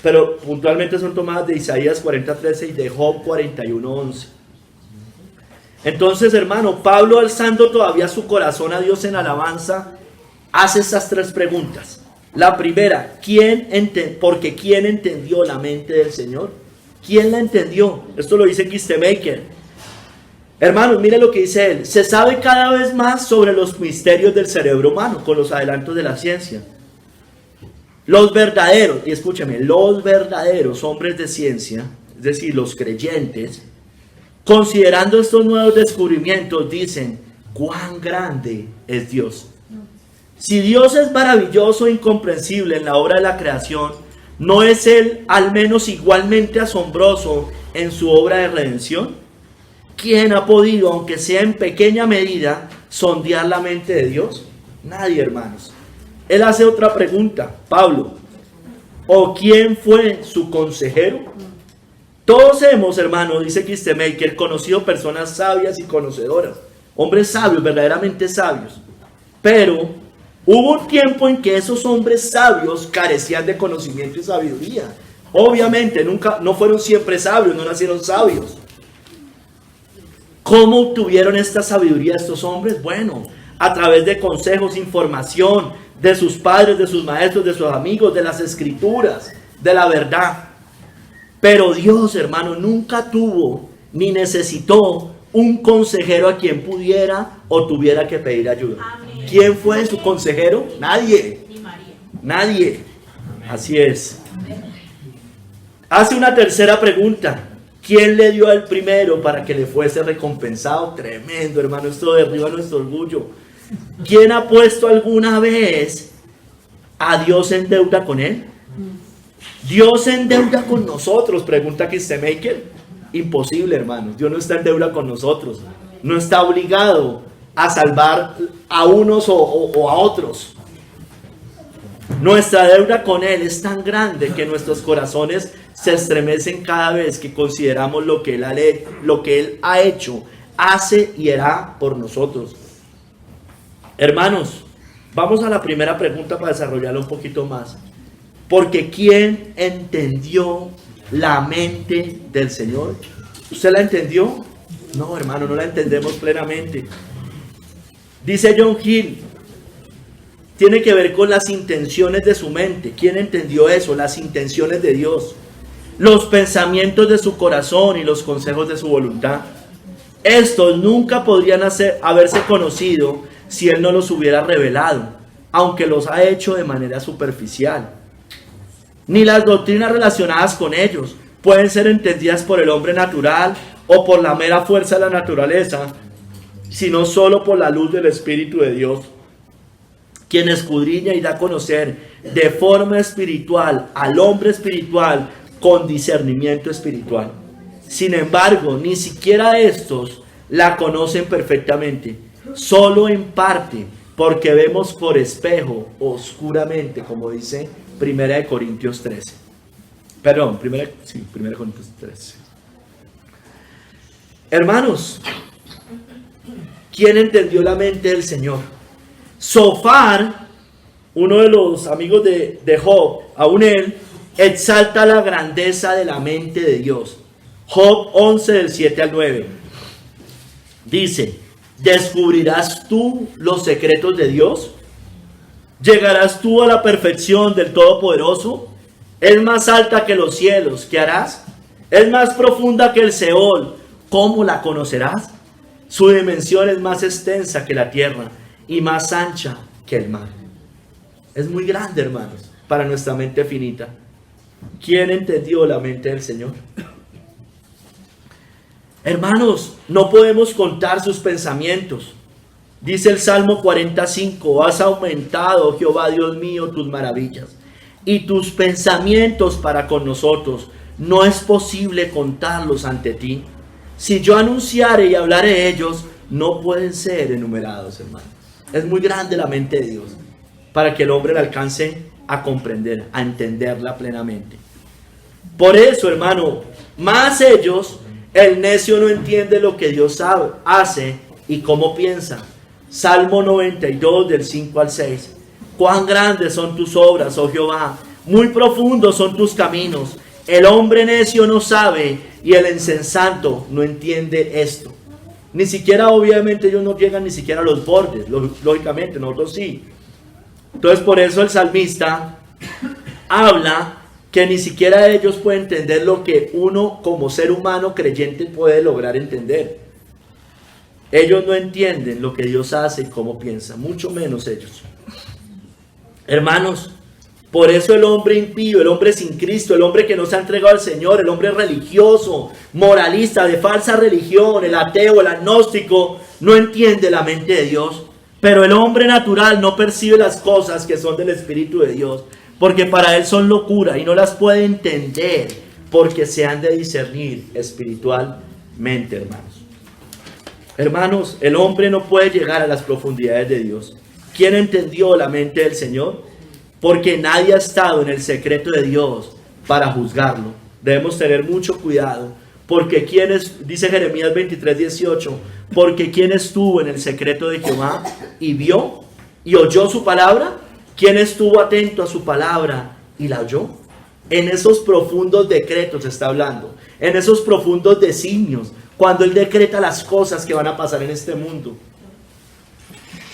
S1: pero puntualmente son tomadas de Isaías 40:13 y de Job 41:11. Entonces, hermano, Pablo, alzando todavía su corazón a Dios en alabanza, hace estas tres preguntas. La primera, porque ¿quién entendió la mente del Señor? ¿Quién la entendió? Esto lo dice Kistemaker. Hermanos, mire lo que dice él. Se sabe cada vez más sobre los misterios del cerebro humano con los adelantos de la ciencia. Los verdaderos, y escúcheme, los verdaderos hombres de ciencia, es decir, los creyentes, considerando estos nuevos descubrimientos, dicen, ¿cuán grande es Dios? Si Dios es maravilloso e incomprensible en la obra de la creación, ¿no es Él al menos igualmente asombroso en su obra de redención? ¿Quién ha podido, aunque sea en pequeña medida, sondear la mente de Dios? Nadie, hermanos. Él hace otra pregunta, Pablo. ¿O quién fue su consejero? Todos hemos, hermanos, dice Kistemaker, conocido personas sabias y conocedoras. Hombres sabios, verdaderamente sabios. Pero hubo un tiempo en que esos hombres sabios carecían de conocimiento y sabiduría. Obviamente, no fueron siempre sabios, no nacieron sabios. ¿Cómo obtuvieron esta sabiduría estos hombres? Bueno, a través de consejos, información, de sus padres, de sus maestros, de sus amigos, de las escrituras, de la verdad. Pero Dios, hermano, nunca tuvo ni necesitó un consejero a quien pudiera o tuviera que pedir ayuda. Amén. ¿Quién fue su consejero? Nadie. Nadie. Así es. Hace una tercera pregunta. ¿Quién le dio al primero para que le fuese recompensado? Tremendo, hermano, esto derriba nuestro orgullo. ¿Quién ha puesto alguna vez a Dios en deuda con él? ¿Dios en deuda con nosotros? Pregunta Kistemaker. Imposible, hermanos. Dios no está en deuda con nosotros. No está obligado a salvar a unos o a otros. Nuestra deuda con Él es tan grande que nuestros corazones se estremecen cada vez que consideramos lo que Él ha hecho, hace y hará por nosotros. Hermanos, vamos a la primera pregunta para desarrollarla un poquito más. Porque ¿quién entendió la mente del Señor? ¿Usted la entendió? No, hermano, no la entendemos plenamente. Dice John Hill, tiene que ver con las intenciones de su mente. ¿Quién entendió eso? Las intenciones de Dios, los pensamientos de su corazón y los consejos de su voluntad. Estos nunca podrían haberse conocido si Él no los hubiera revelado, aunque los ha hecho de manera superficial. Ni las doctrinas relacionadas con ellos pueden ser entendidas por el hombre natural o por la mera fuerza de la naturaleza, sino solo por la luz del Espíritu de Dios, quien escudriña y da a conocer de forma espiritual al hombre espiritual con discernimiento espiritual. Sin embargo, ni siquiera estos la conocen perfectamente, solo en parte, porque vemos por espejo, oscuramente, como dice 1 Corintios 13. Perdón, 1 Corintios 13. Hermanos, ¿quién entendió la mente del Señor? Sofar, uno de los amigos de Job, aún él, exalta la grandeza de la mente de Dios. Job 11, del 7 al 9. Dice, ¿descubrirás tú los secretos de Dios? ¿Llegarás tú a la perfección del Todopoderoso? Es más alta que los cielos, ¿qué harás? Es más profunda que el Seol, ¿cómo la conocerás? Su dimensión es más extensa que la tierra y más ancha que el mar. Es muy grande, hermanos, para nuestra mente finita. ¿Quién entendió la mente del Señor? Hermanos, no podemos contar sus pensamientos. Dice el Salmo 45, has aumentado, Jehová Dios mío, tus maravillas y tus pensamientos para con nosotros. No es posible contarlos ante ti. Si yo anunciare y hablare de ellos, no pueden ser enumerados, hermanos. Es muy grande la mente de Dios para que el hombre la alcance a comprender, a entenderla plenamente. Por eso, hermano, más ellos, el necio no entiende lo que Dios sabe, hace y cómo piensa. Salmo 92 del 5 al 6. Cuán grandes son tus obras, oh Jehová, muy profundos son tus caminos. El hombre necio no sabe y el insensato no entiende esto. Ni siquiera, obviamente, ellos no llegan ni siquiera a los bordes, lógicamente, nosotros sí. Entonces, por eso el salmista habla que ni siquiera ellos pueden entender lo que uno como ser humano creyente puede lograr entender. Ellos no entienden lo que Dios hace y cómo piensa, mucho menos ellos. Hermanos, por eso el hombre impío, el hombre sin Cristo, el hombre que no se ha entregado al Señor, el hombre religioso, moralista, de falsa religión, el ateo, el agnóstico, no entiende la mente de Dios. Pero el hombre natural no percibe las cosas que son del Espíritu de Dios, porque para él son locura y no las puede entender, porque se han de discernir espiritualmente, hermanos. Hermanos, el hombre no puede llegar a las profundidades de Dios. ¿Quién entendió la mente del Señor? Porque nadie ha estado en el secreto de Dios para juzgarlo. Debemos tener mucho cuidado, porque ¿quién es? Dice Jeremías 23:18, porque ¿quién estuvo en el secreto de Jehová y vio y oyó su palabra? ¿Quién estuvo atento a su palabra y la oyó? En esos profundos decretos está hablando, en esos profundos designios, cuando Él decreta las cosas que van a pasar en este mundo.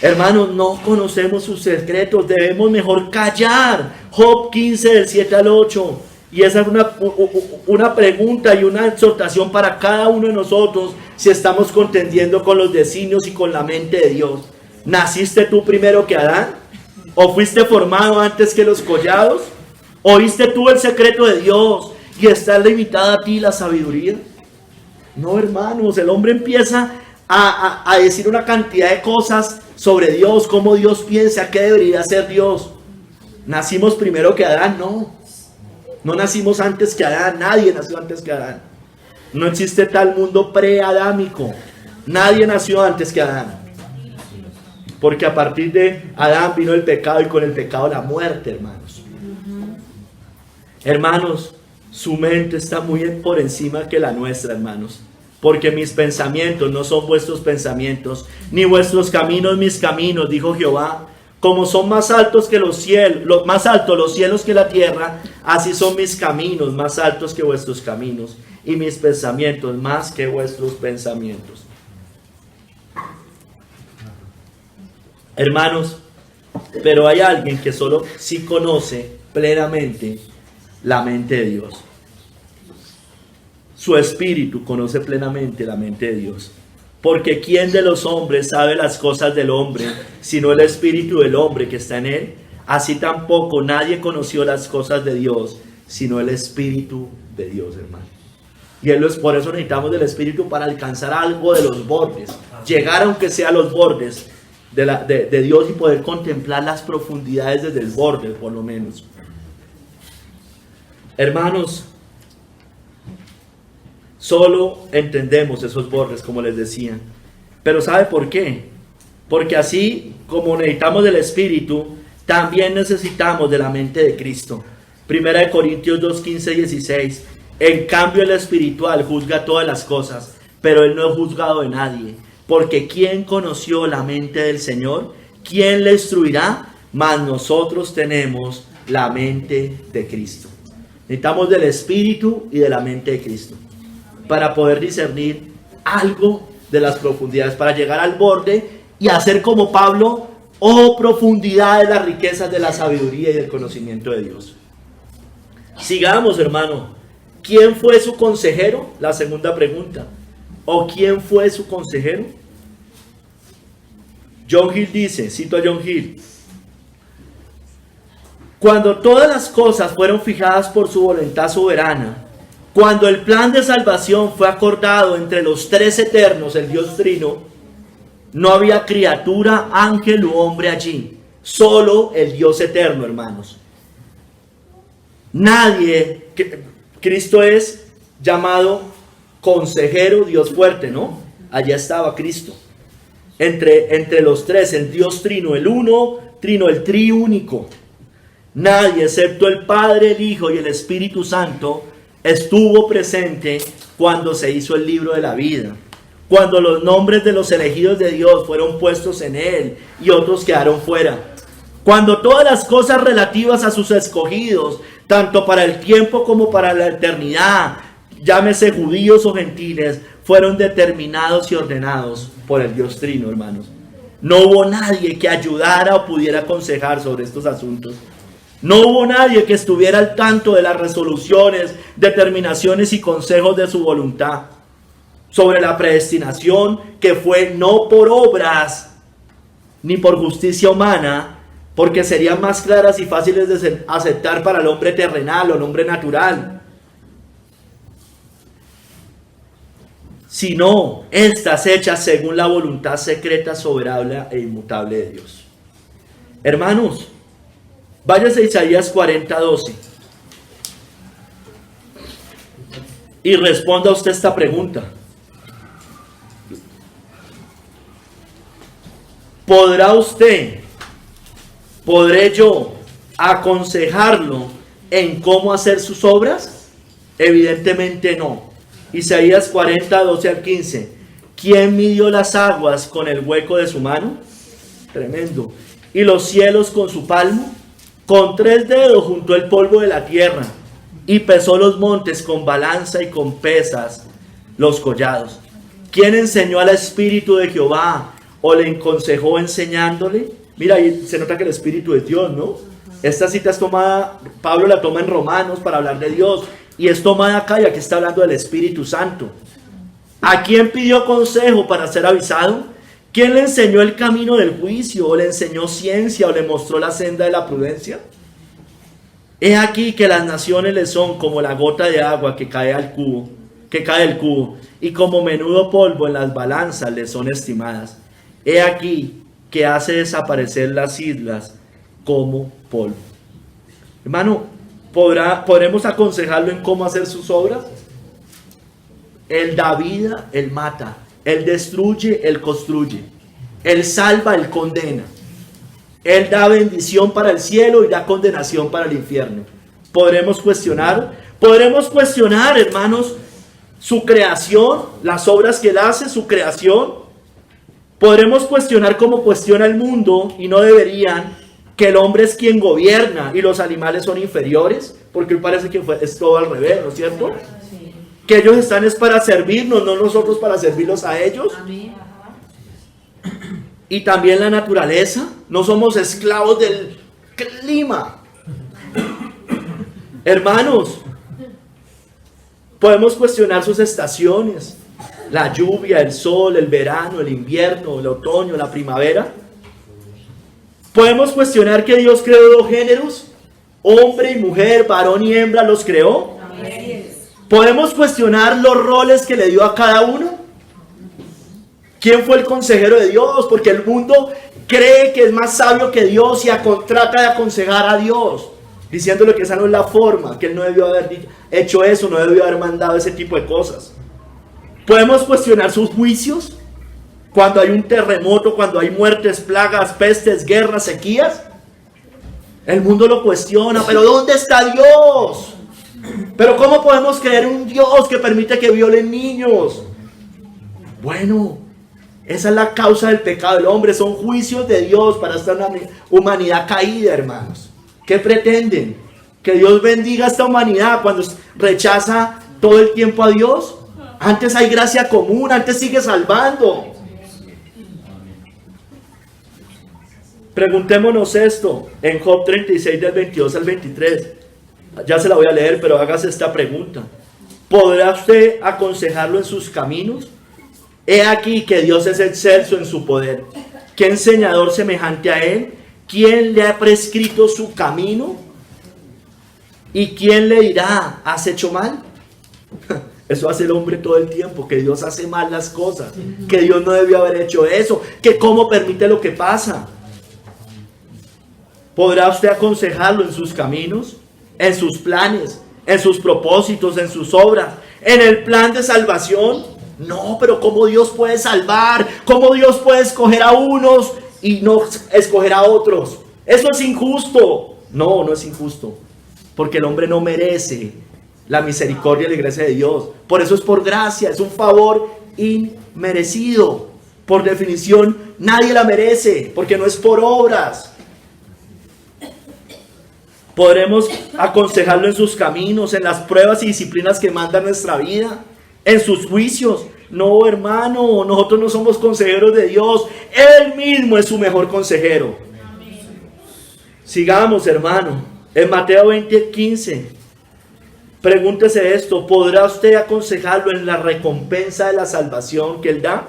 S1: Hermanos, no conocemos sus secretos, debemos mejor callar. Job 15 del 7 al 8. Y esa es una pregunta y una exhortación para cada uno de nosotros, si estamos contendiendo con los designios y con la mente de Dios. ¿Naciste tú primero que Adán? ¿O fuiste formado antes que los collados? ¿Oíste tú el secreto de Dios y está limitada a ti la sabiduría? No, hermanos, el hombre empieza a decir una cantidad de cosas sobre Dios, cómo Dios piensa, qué debería ser Dios. ¿Nacimos primero que Adán? No nacimos antes que Adán, nadie nació antes que Adán. No existe tal mundo pre-adámico, nadie nació antes que Adán. Porque a partir de Adán vino el pecado y con el pecado la muerte, hermanos. Hermanos, su mente está muy por encima que la nuestra, hermanos. Porque mis pensamientos no son vuestros pensamientos, ni vuestros caminos mis caminos, dijo Jehová. Como son más altos que los cielos, más altos los cielos que la tierra, así son mis caminos más altos que vuestros caminos, y mis pensamientos más que vuestros pensamientos. Hermanos, pero hay alguien que solo sí conoce plenamente la mente de Dios. Su espíritu conoce plenamente la mente de Dios. Porque ¿quién de los hombres sabe las cosas del hombre, sino el espíritu del hombre que está en él? Así tampoco nadie conoció las cosas de Dios, sino el espíritu de Dios, hermano. Y por eso necesitamos del espíritu para alcanzar algo de los bordes. Llegar aunque sea a los bordes de Dios y poder contemplar las profundidades desde el borde, por lo menos. Hermanos, solo entendemos esos bordes, como les decía. Pero ¿sabe por qué? Porque así como necesitamos del Espíritu, también necesitamos de la mente de Cristo. 1 Corintios 2, 15 y 16. En cambio el espiritual juzga todas las cosas, pero él no es juzgado de nadie. Porque ¿quién conoció la mente del Señor? ¿Quién le instruirá? Mas nosotros tenemos la mente de Cristo. Necesitamos del Espíritu y de la mente de Cristo para poder discernir algo de las profundidades, para llegar al borde y hacer como Pablo, Oh, profundidad de las riquezas de la sabiduría y del conocimiento de Dios. Sigamos, hermano. ¿Quién fue su consejero? La segunda pregunta. ¿O quién fue su consejero? John Hill dice, cito a John Hill: cuando todas las cosas fueron fijadas por su voluntad soberana, cuando el plan de salvación fue acordado entre los tres eternos, el Dios Trino, no había criatura, ángel u hombre allí, solo el Dios eterno, hermanos. Nadie, Cristo es llamado consejero, Dios fuerte, ¿no? Allá estaba Cristo. Entre los tres, el Dios Trino, el uno, Trino, el triúnico. Nadie, excepto el Padre, el Hijo y el Espíritu Santo, estuvo presente cuando se hizo el libro de la vida, cuando los nombres de los elegidos de Dios fueron puestos en él y otros quedaron fuera, cuando todas las cosas relativas a sus escogidos, tanto para el tiempo como para la eternidad, llámese judíos o gentiles, fueron determinados y ordenados por el Dios Trino, hermanos. No hubo nadie que ayudara o pudiera aconsejar sobre estos asuntos. No hubo nadie que estuviera al tanto de las resoluciones, determinaciones y consejos de su voluntad sobre la predestinación, que fue no por obras ni por justicia humana, porque serían más claras y fáciles de aceptar para el hombre terrenal o el hombre natural, sino estas hechas según la voluntad secreta, soberana e inmutable de Dios. Hermanos, váyase a Isaías 40:12 y responda usted esta pregunta. ¿Podré yo aconsejarlo en cómo hacer sus obras? Evidentemente no. Isaías 40:12-15. ¿Quién midió las aguas con el hueco de su mano? Tremendo. ¿Y los cielos con su palmo? Con 3 dedos juntó el polvo de la tierra y pesó los montes con balanza y con pesas los collados. ¿Quién enseñó al Espíritu de Jehová o le aconsejó enseñándole? Mira, ahí se nota que el Espíritu es Dios, ¿no? Esta cita es tomada, Pablo la toma en Romanos para hablar de Dios, y es tomada acá, y aquí está hablando del Espíritu Santo. ¿A quién pidió consejo para ser avisado? ¿Quién le enseñó el camino del juicio, o le enseñó ciencia, o le mostró la senda de la prudencia? He aquí que las naciones le son como la gota de agua que cae del cubo, y como menudo polvo en las balanzas le son estimadas. He aquí que hace desaparecer las islas como polvo. Hermano, ¿podremos aconsejarlo en cómo hacer sus obras? Él da vida, Él mata. Él destruye, Él construye. Él salva, Él condena. Él da bendición para el cielo y da condenación para el infierno. ¿Podremos cuestionar, hermanos, su creación, las obras que Él hace, su creación? Podremos cuestionar cómo cuestiona el mundo, y no deberían, que el hombre es quien gobierna y los animales son inferiores, porque parece que es todo al revés, ¿no es cierto? Sí. Que ellos están es para servirnos, no nosotros para servirlos a ellos. Amén. Y también la naturaleza, no somos esclavos del clima. Hermanos, podemos cuestionar sus estaciones, la lluvia, el sol, el verano, el invierno, el otoño, la primavera. Podemos cuestionar que Dios creó 2 géneros, hombre y mujer, varón y hembra los creó. Amén. Podemos cuestionar los roles que le dio a cada uno. ¿Quién fue el consejero de Dios? Porque el mundo cree que es más sabio que Dios y trata de aconsejar a Dios, diciéndole que esa no es la forma, que Él no debió haber hecho eso, no debió haber mandado ese tipo de cosas. Podemos cuestionar sus juicios. Cuando hay un terremoto, cuando hay muertes, plagas, pestes, guerras, sequías, el mundo lo cuestiona. ¿Pero dónde está Dios? ¿Pero cómo podemos creer en un Dios que permite que violen niños? Bueno, esa es la causa del pecado del hombre. Son juicios de Dios para esta humanidad caída, hermanos. ¿Qué pretenden? ¿Que Dios bendiga a esta humanidad cuando rechaza todo el tiempo a Dios? Antes hay gracia común, antes sigue salvando. Preguntémonos esto en Job 36 del 22 al 23. Ya se la voy a leer, pero hágase esta pregunta. ¿Podrá usted aconsejarlo en sus caminos? He aquí que Dios es excelso en su poder. ¿Qué enseñador semejante a él? ¿Quién le ha prescrito su camino? ¿Y quién le dirá, has hecho mal? Eso hace el hombre todo el tiempo, que Dios hace mal las cosas, que Dios no debió haber hecho eso, que cómo permite lo que pasa. ¿Podrá usted aconsejarlo en sus caminos, en sus planes, en sus propósitos, en sus obras, en el plan de salvación? No, pero ¿cómo Dios puede salvar? ¿Cómo Dios puede escoger a unos y no escoger a otros? Eso es injusto. No, no es injusto, porque el hombre no merece la misericordia de la gracia de Dios. Por eso es por gracia, es un favor inmerecido. Por definición, nadie la merece, porque no es por obras. Podremos aconsejarlo en sus caminos, en las pruebas y disciplinas que manda nuestra vida, en sus juicios. No, hermano, nosotros no somos consejeros de Dios. Él mismo es su mejor consejero. Sigamos, hermano. En Mateo 20:15, pregúntese esto: ¿podrá usted aconsejarlo en la recompensa de la salvación que Él da?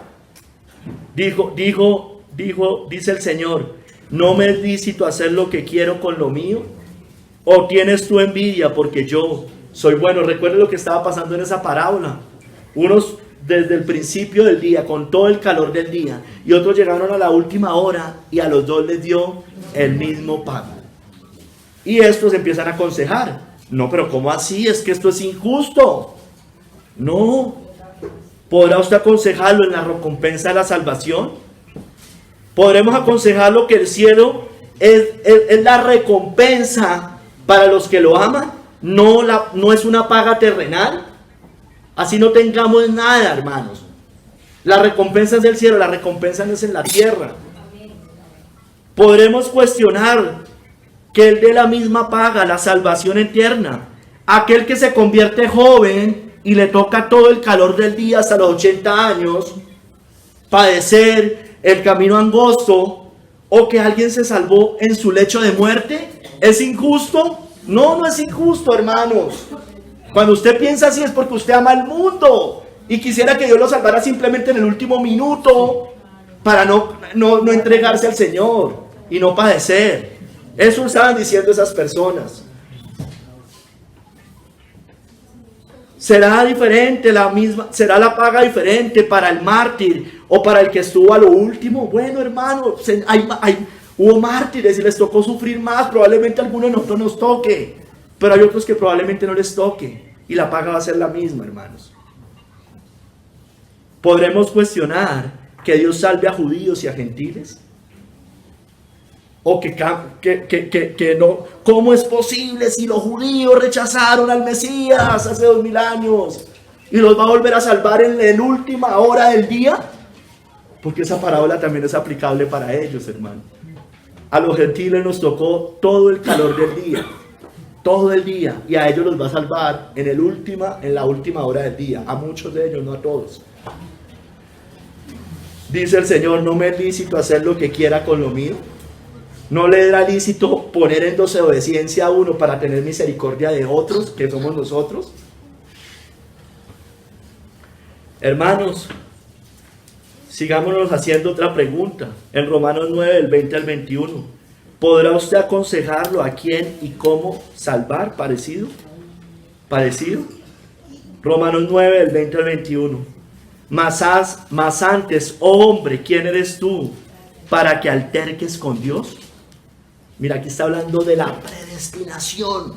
S1: Dice el Señor: ¿no me es lícito hacer lo que quiero con lo mío? ¿O tienes tú envidia porque yo soy bueno? Recuerde lo que estaba pasando en esa parábola. Unos desde el principio del día, con todo el calor del día, y otros llegaron a la última hora y a los dos les dio el mismo pago. Y estos empiezan a aconsejar: no, pero ¿cómo así? Es que esto es injusto. No. ¿Podrá usted aconsejarlo en la recompensa de la salvación? ¿Podremos aconsejarlo que el cielo es la recompensa para los que lo aman? No es una paga terrenal. Así no tengamos nada, hermanos. La recompensa es del cielo, la recompensa no es en la tierra. Podremos cuestionar que Él dé la misma paga, la salvación eterna. Aquel que se convierte joven y le toca todo el calor del día hasta los 80 años, padecer el camino angosto, o que alguien se salvó en su lecho de muerte, ¿es injusto? No, no es injusto, hermanos. Cuando usted piensa así es porque usted ama al mundo y quisiera que Dios lo salvara simplemente en el último minuto para no entregarse al Señor y no padecer. Eso estaban diciendo esas personas. Será diferente será la paga diferente para el mártir o para el que estuvo a lo último. Bueno, hermano, hubo mártires y les tocó sufrir más. Probablemente a algunos de nosotros nos toque, pero hay otros que probablemente no les toque, y la paga va a ser la misma, hermanos. ¿Podremos cuestionar que Dios salve a judíos y a gentiles? ¿O que no? ¿Cómo es posible si los judíos rechazaron al Mesías hace 2000 años y los va a volver a salvar en la última hora del día? Porque esa parábola también es aplicable para ellos, hermano. A los gentiles nos tocó todo el calor del día, todo el día, y a ellos los va a salvar en la última hora del día. A muchos de ellos, no a todos. Dice el Señor: ¿no me es lícito hacer lo que quiera con lo mío? ¿No le era lícito poner en desobediencia a uno para tener misericordia de otros, que somos nosotros? Hermanos, sigámonos haciendo otra pregunta. En Romanos 9, del 20 al 21. ¿Podrá usted aconsejarlo a quién y cómo salvar? ¿Parecido? Romanos 9, del 20 al 21. Mas antes, oh hombre, ¿quién eres tú para que alterques con Dios? Mira, aquí está hablando de la predestinación.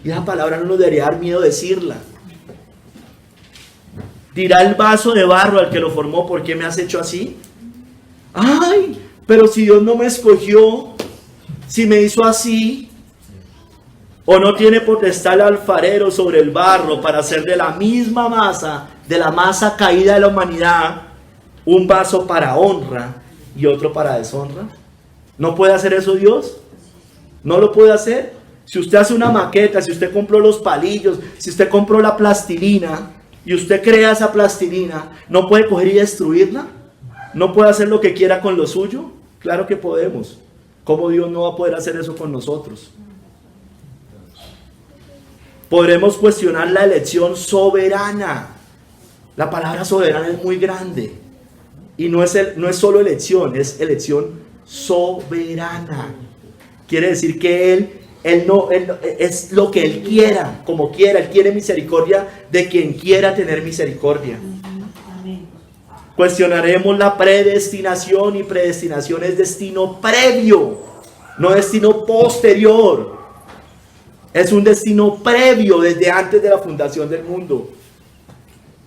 S1: Y esa palabra no nos debería dar miedo decirla. Dirá el vaso de barro al que lo formó: ¿por qué me has hecho así? Ay, pero si Dios no me escogió, si me hizo así. ¿O no tiene potestad el alfarero sobre el barro para hacer de la misma masa, de la masa caída de la humanidad, un vaso para honra y otro para deshonra? ¿No puede hacer eso Dios? ¿No lo puede hacer? Si usted hace una maqueta, si usted compró los palillos, si usted compró la plastilina y usted crea esa plastilina, ¿no puede coger y destruirla? ¿No puede hacer lo que quiera con lo suyo? Claro que podemos. ¿Cómo Dios no va a poder hacer eso con nosotros? Podremos cuestionar la elección soberana. La palabra soberana es muy grande. Y no es solo elección, es elección soberana. Quiere decir que Él es lo que Él quiera, como quiera. Él quiere misericordia de quien quiera tener misericordia. Cuestionaremos la predestinación, y predestinación es destino previo, no destino posterior. Es un destino previo desde antes de la fundación del mundo.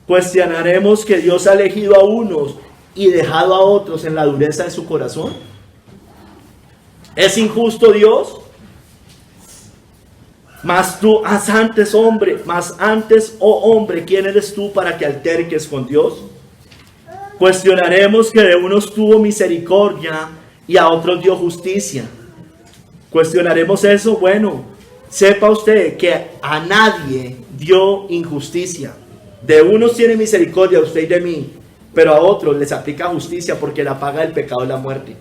S1: Cuestionaremos que Dios ha elegido a unos y dejado a otros en la dureza de su corazón. ¿Es injusto Dios? Mas tú, antes, oh hombre, ¿quién eres tú para que alterques con Dios? Cuestionaremos que de unos tuvo misericordia y a otros dio justicia. Cuestionaremos eso. Bueno, sepa usted que a nadie dio injusticia. De unos tiene misericordia, usted y de mí, pero a otros les aplica justicia, porque la paga del pecado es la muerte.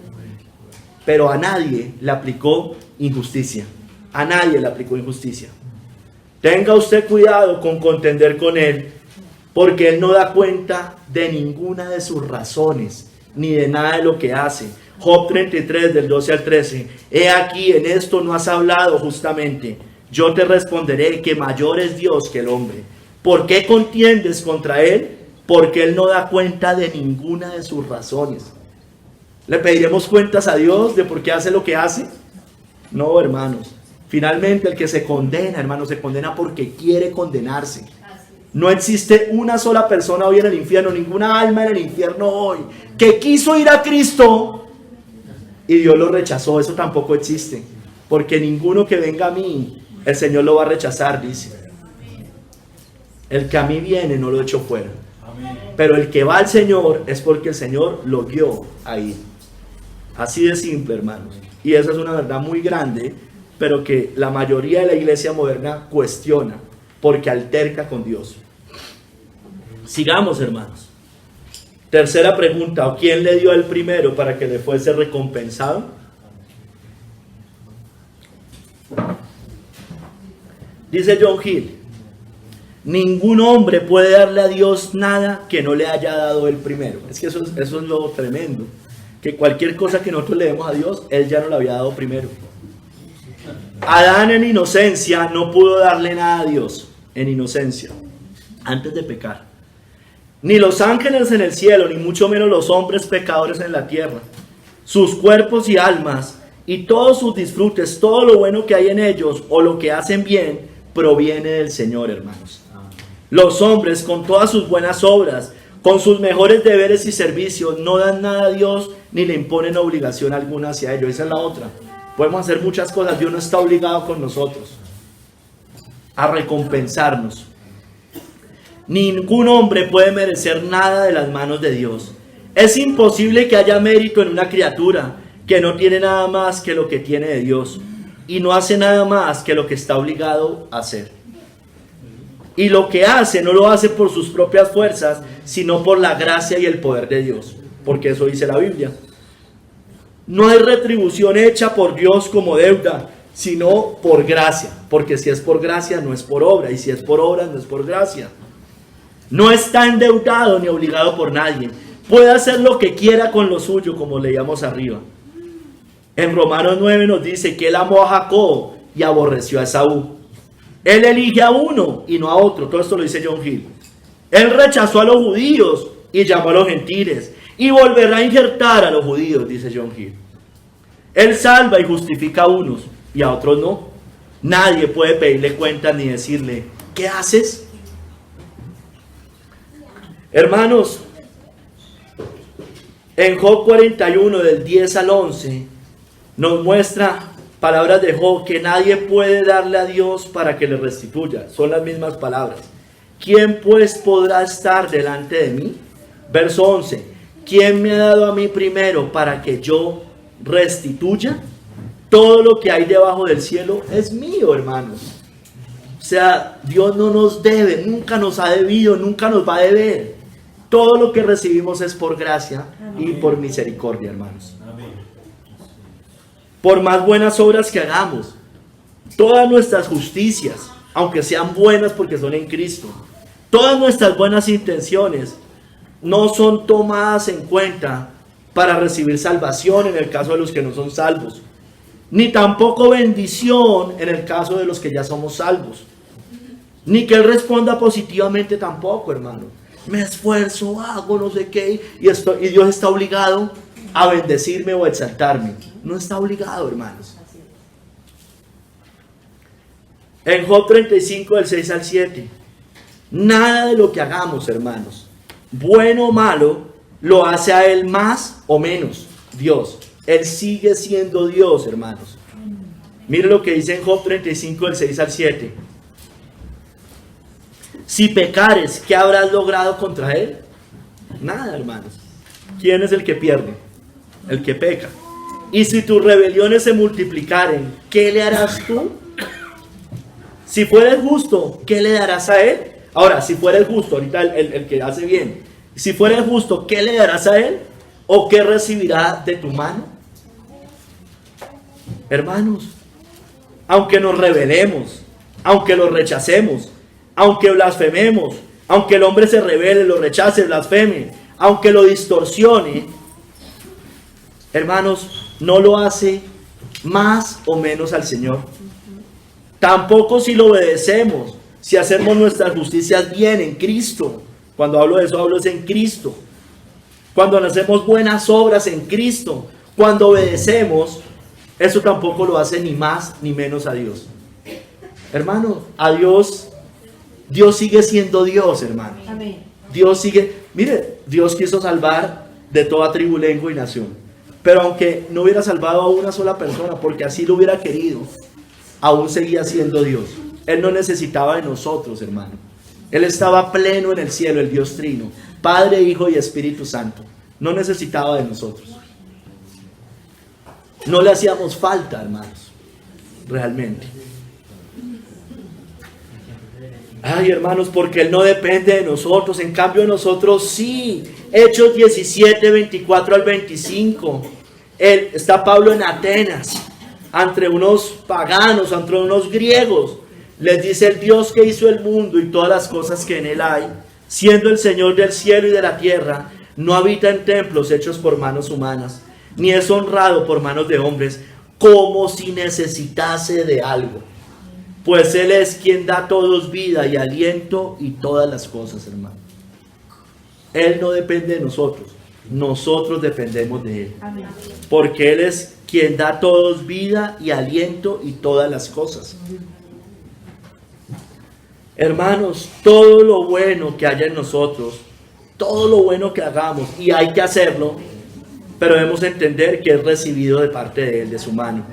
S1: Pero a nadie le aplicó injusticia. A nadie le aplicó injusticia. Tenga usted cuidado con contender con Él, porque Él no da cuenta de ninguna de sus razones, ni de nada de lo que hace. Job 33, del 12 al 13. He aquí, en esto no has hablado justamente. Yo te responderé que mayor es Dios que el hombre. ¿Por qué contiendes contra Él? Porque Él no da cuenta de ninguna de sus razones. ¿Le pediremos cuentas a Dios de por qué hace lo que hace? No, hermanos. Finalmente, el que se condena, hermanos, se condena porque quiere condenarse. No existe una sola persona hoy en el infierno, ninguna alma en el infierno hoy, que quiso ir a Cristo y Dios lo rechazó. Eso tampoco existe. Porque ninguno que venga a mí, el Señor lo va a rechazar, dice. El que a mí viene no lo echo fuera. Pero el que va al Señor es porque el Señor lo guió ahí. Así de simple, hermanos. Y esa es una verdad muy grande, pero que la mayoría de la iglesia moderna cuestiona, porque alterca con Dios. Sigamos, hermanos. Tercera pregunta: ¿quién le dio el primero para que le fuese recompensado? Dice John Hill: ningún hombre puede darle a Dios nada que no le haya dado el primero. Es que eso es lo tremendo, que cualquier cosa que nosotros le demos a Dios, Él ya nos la había dado primero. Adán en inocencia no pudo darle nada a Dios, en inocencia, antes de pecar. Ni los ángeles en el cielo, ni mucho menos los hombres pecadores en la tierra. Sus cuerpos y almas y todos sus disfrutes, todo lo bueno que hay en ellos o lo que hacen bien, proviene del Señor, hermanos. Los hombres, con todas sus buenas obras, con sus mejores deberes y servicios, no dan nada a Dios ni le imponen obligación alguna hacia ellos. Esa es la otra. Podemos hacer muchas cosas. Dios no está obligado con nosotros a recompensarnos. Ningún hombre puede merecer nada de las manos de Dios. Es imposible que haya mérito en una criatura que no tiene nada más que lo que tiene de Dios y no hace nada más que lo que está obligado a hacer. Y lo que hace no lo hace por sus propias fuerzas, sino por la gracia y el poder de Dios, porque eso dice la Biblia. No hay retribución hecha por Dios como deuda, sino por gracia, porque si es por gracia no es por obra, y si es por obra no es por gracia. No está endeudado ni obligado por nadie, puede hacer lo que quiera con lo suyo, como leíamos arriba. En Romanos 9 nos dice que Él amó a Jacob y aborreció a Esaú. Él elige a uno y no a otro. Todo esto lo dice John Hill. Él rechazó a los judíos y llamó a los gentiles, y volverá a injertar a los judíos, dice John Hill. Él salva y justifica a unos y a otros no. Nadie puede pedirle cuentas ni decirle: ¿qué haces? Hermanos, en Job 41 del 10 al 11 nos muestra palabras de Job, que nadie puede darle a Dios para que le restituya. Son las mismas palabras. ¿Quién pues podrá estar delante de mí? Verso 11. ¿Quién me ha dado a mí primero para que yo restituya? Todo lo que hay debajo del cielo es mío, hermanos. O sea, Dios no nos debe, nunca nos ha debido, nunca nos va a deber. Todo lo que recibimos es por gracia y por misericordia, hermanos. por más buenas obras que hagamos, todas nuestras justicias, aunque sean buenas porque son en Cristo, todas nuestras buenas intenciones no son tomadas en cuenta para recibir salvación en el caso de los que no son salvos, ni tampoco bendición en el caso de los que ya somos salvos, ni que Él responda positivamente tampoco, hermano. Me esfuerzo, hago no sé qué, y Dios está obligado a bendecirme o a exaltarme. No está obligado, hermanos. En Job 35, del 6 al 7, nada de lo que hagamos, hermanos, bueno o malo, lo hace a Él más o menos Dios. Él sigue siendo Dios, hermanos. Mire lo que dice en Job 35, del 6 al 7. Si pecares, ¿qué habrás logrado contra Él? Nada, hermanos. ¿Quién es el que pierde? El que peca. Y si tus rebeliones se multiplicaren, ¿qué le harás tú? Si fueres justo, ¿qué le darás a Él? Ahora, si fueres justo, ahorita el que hace bien, si fueres justo, ¿qué le darás a Él? ¿O qué recibirá de tu mano? Hermanos, aunque nos rebelemos, aunque lo rechacemos, aunque blasfememos, aunque el hombre se rebele, lo rechace, blasfeme, aunque lo distorsione, hermanos, no lo hace más o menos al Señor. Tampoco si lo obedecemos, si hacemos nuestras justicias bien en Cristo. Cuando hablo de eso, hablo es en Cristo. Cuando hacemos buenas obras en Cristo, cuando obedecemos, eso tampoco lo hace ni más ni menos a Dios. Hermano, a Dios sigue siendo Dios, hermano.
S2: Amén.
S1: Dios sigue, mire, Dios quiso salvar de toda tribu, lengua y nación. Pero aunque no hubiera salvado a una sola persona, porque así lo hubiera querido, aún seguía siendo Dios. Él no necesitaba de nosotros, hermano. Él estaba pleno en el cielo, el Dios Trino, Padre, Hijo y Espíritu Santo. No necesitaba de nosotros. No le hacíamos falta, hermanos, realmente. Ay, hermanos, porque Él no depende de nosotros. En cambio, nosotros sí. Hechos 17, 24 al 25. Está Pablo en Atenas, entre unos paganos, entre unos griegos. Les dice: el Dios que hizo el mundo y todas las cosas que en él hay, siendo el Señor del cielo y de la tierra, no habita en templos hechos por manos humanas, ni es honrado por manos de hombres, como si necesitase de algo. Pues Él es quien da a todos vida y aliento y todas las cosas, hermano. Él no depende de nosotros, nosotros dependemos de Él.
S2: Amén.
S1: Porque Él es quien da a todos vida y aliento y todas las cosas. Hermanos, todo lo bueno que haya en nosotros, todo lo bueno que hagamos, y hay que hacerlo, pero debemos entender que es recibido de parte de Él, de su mano.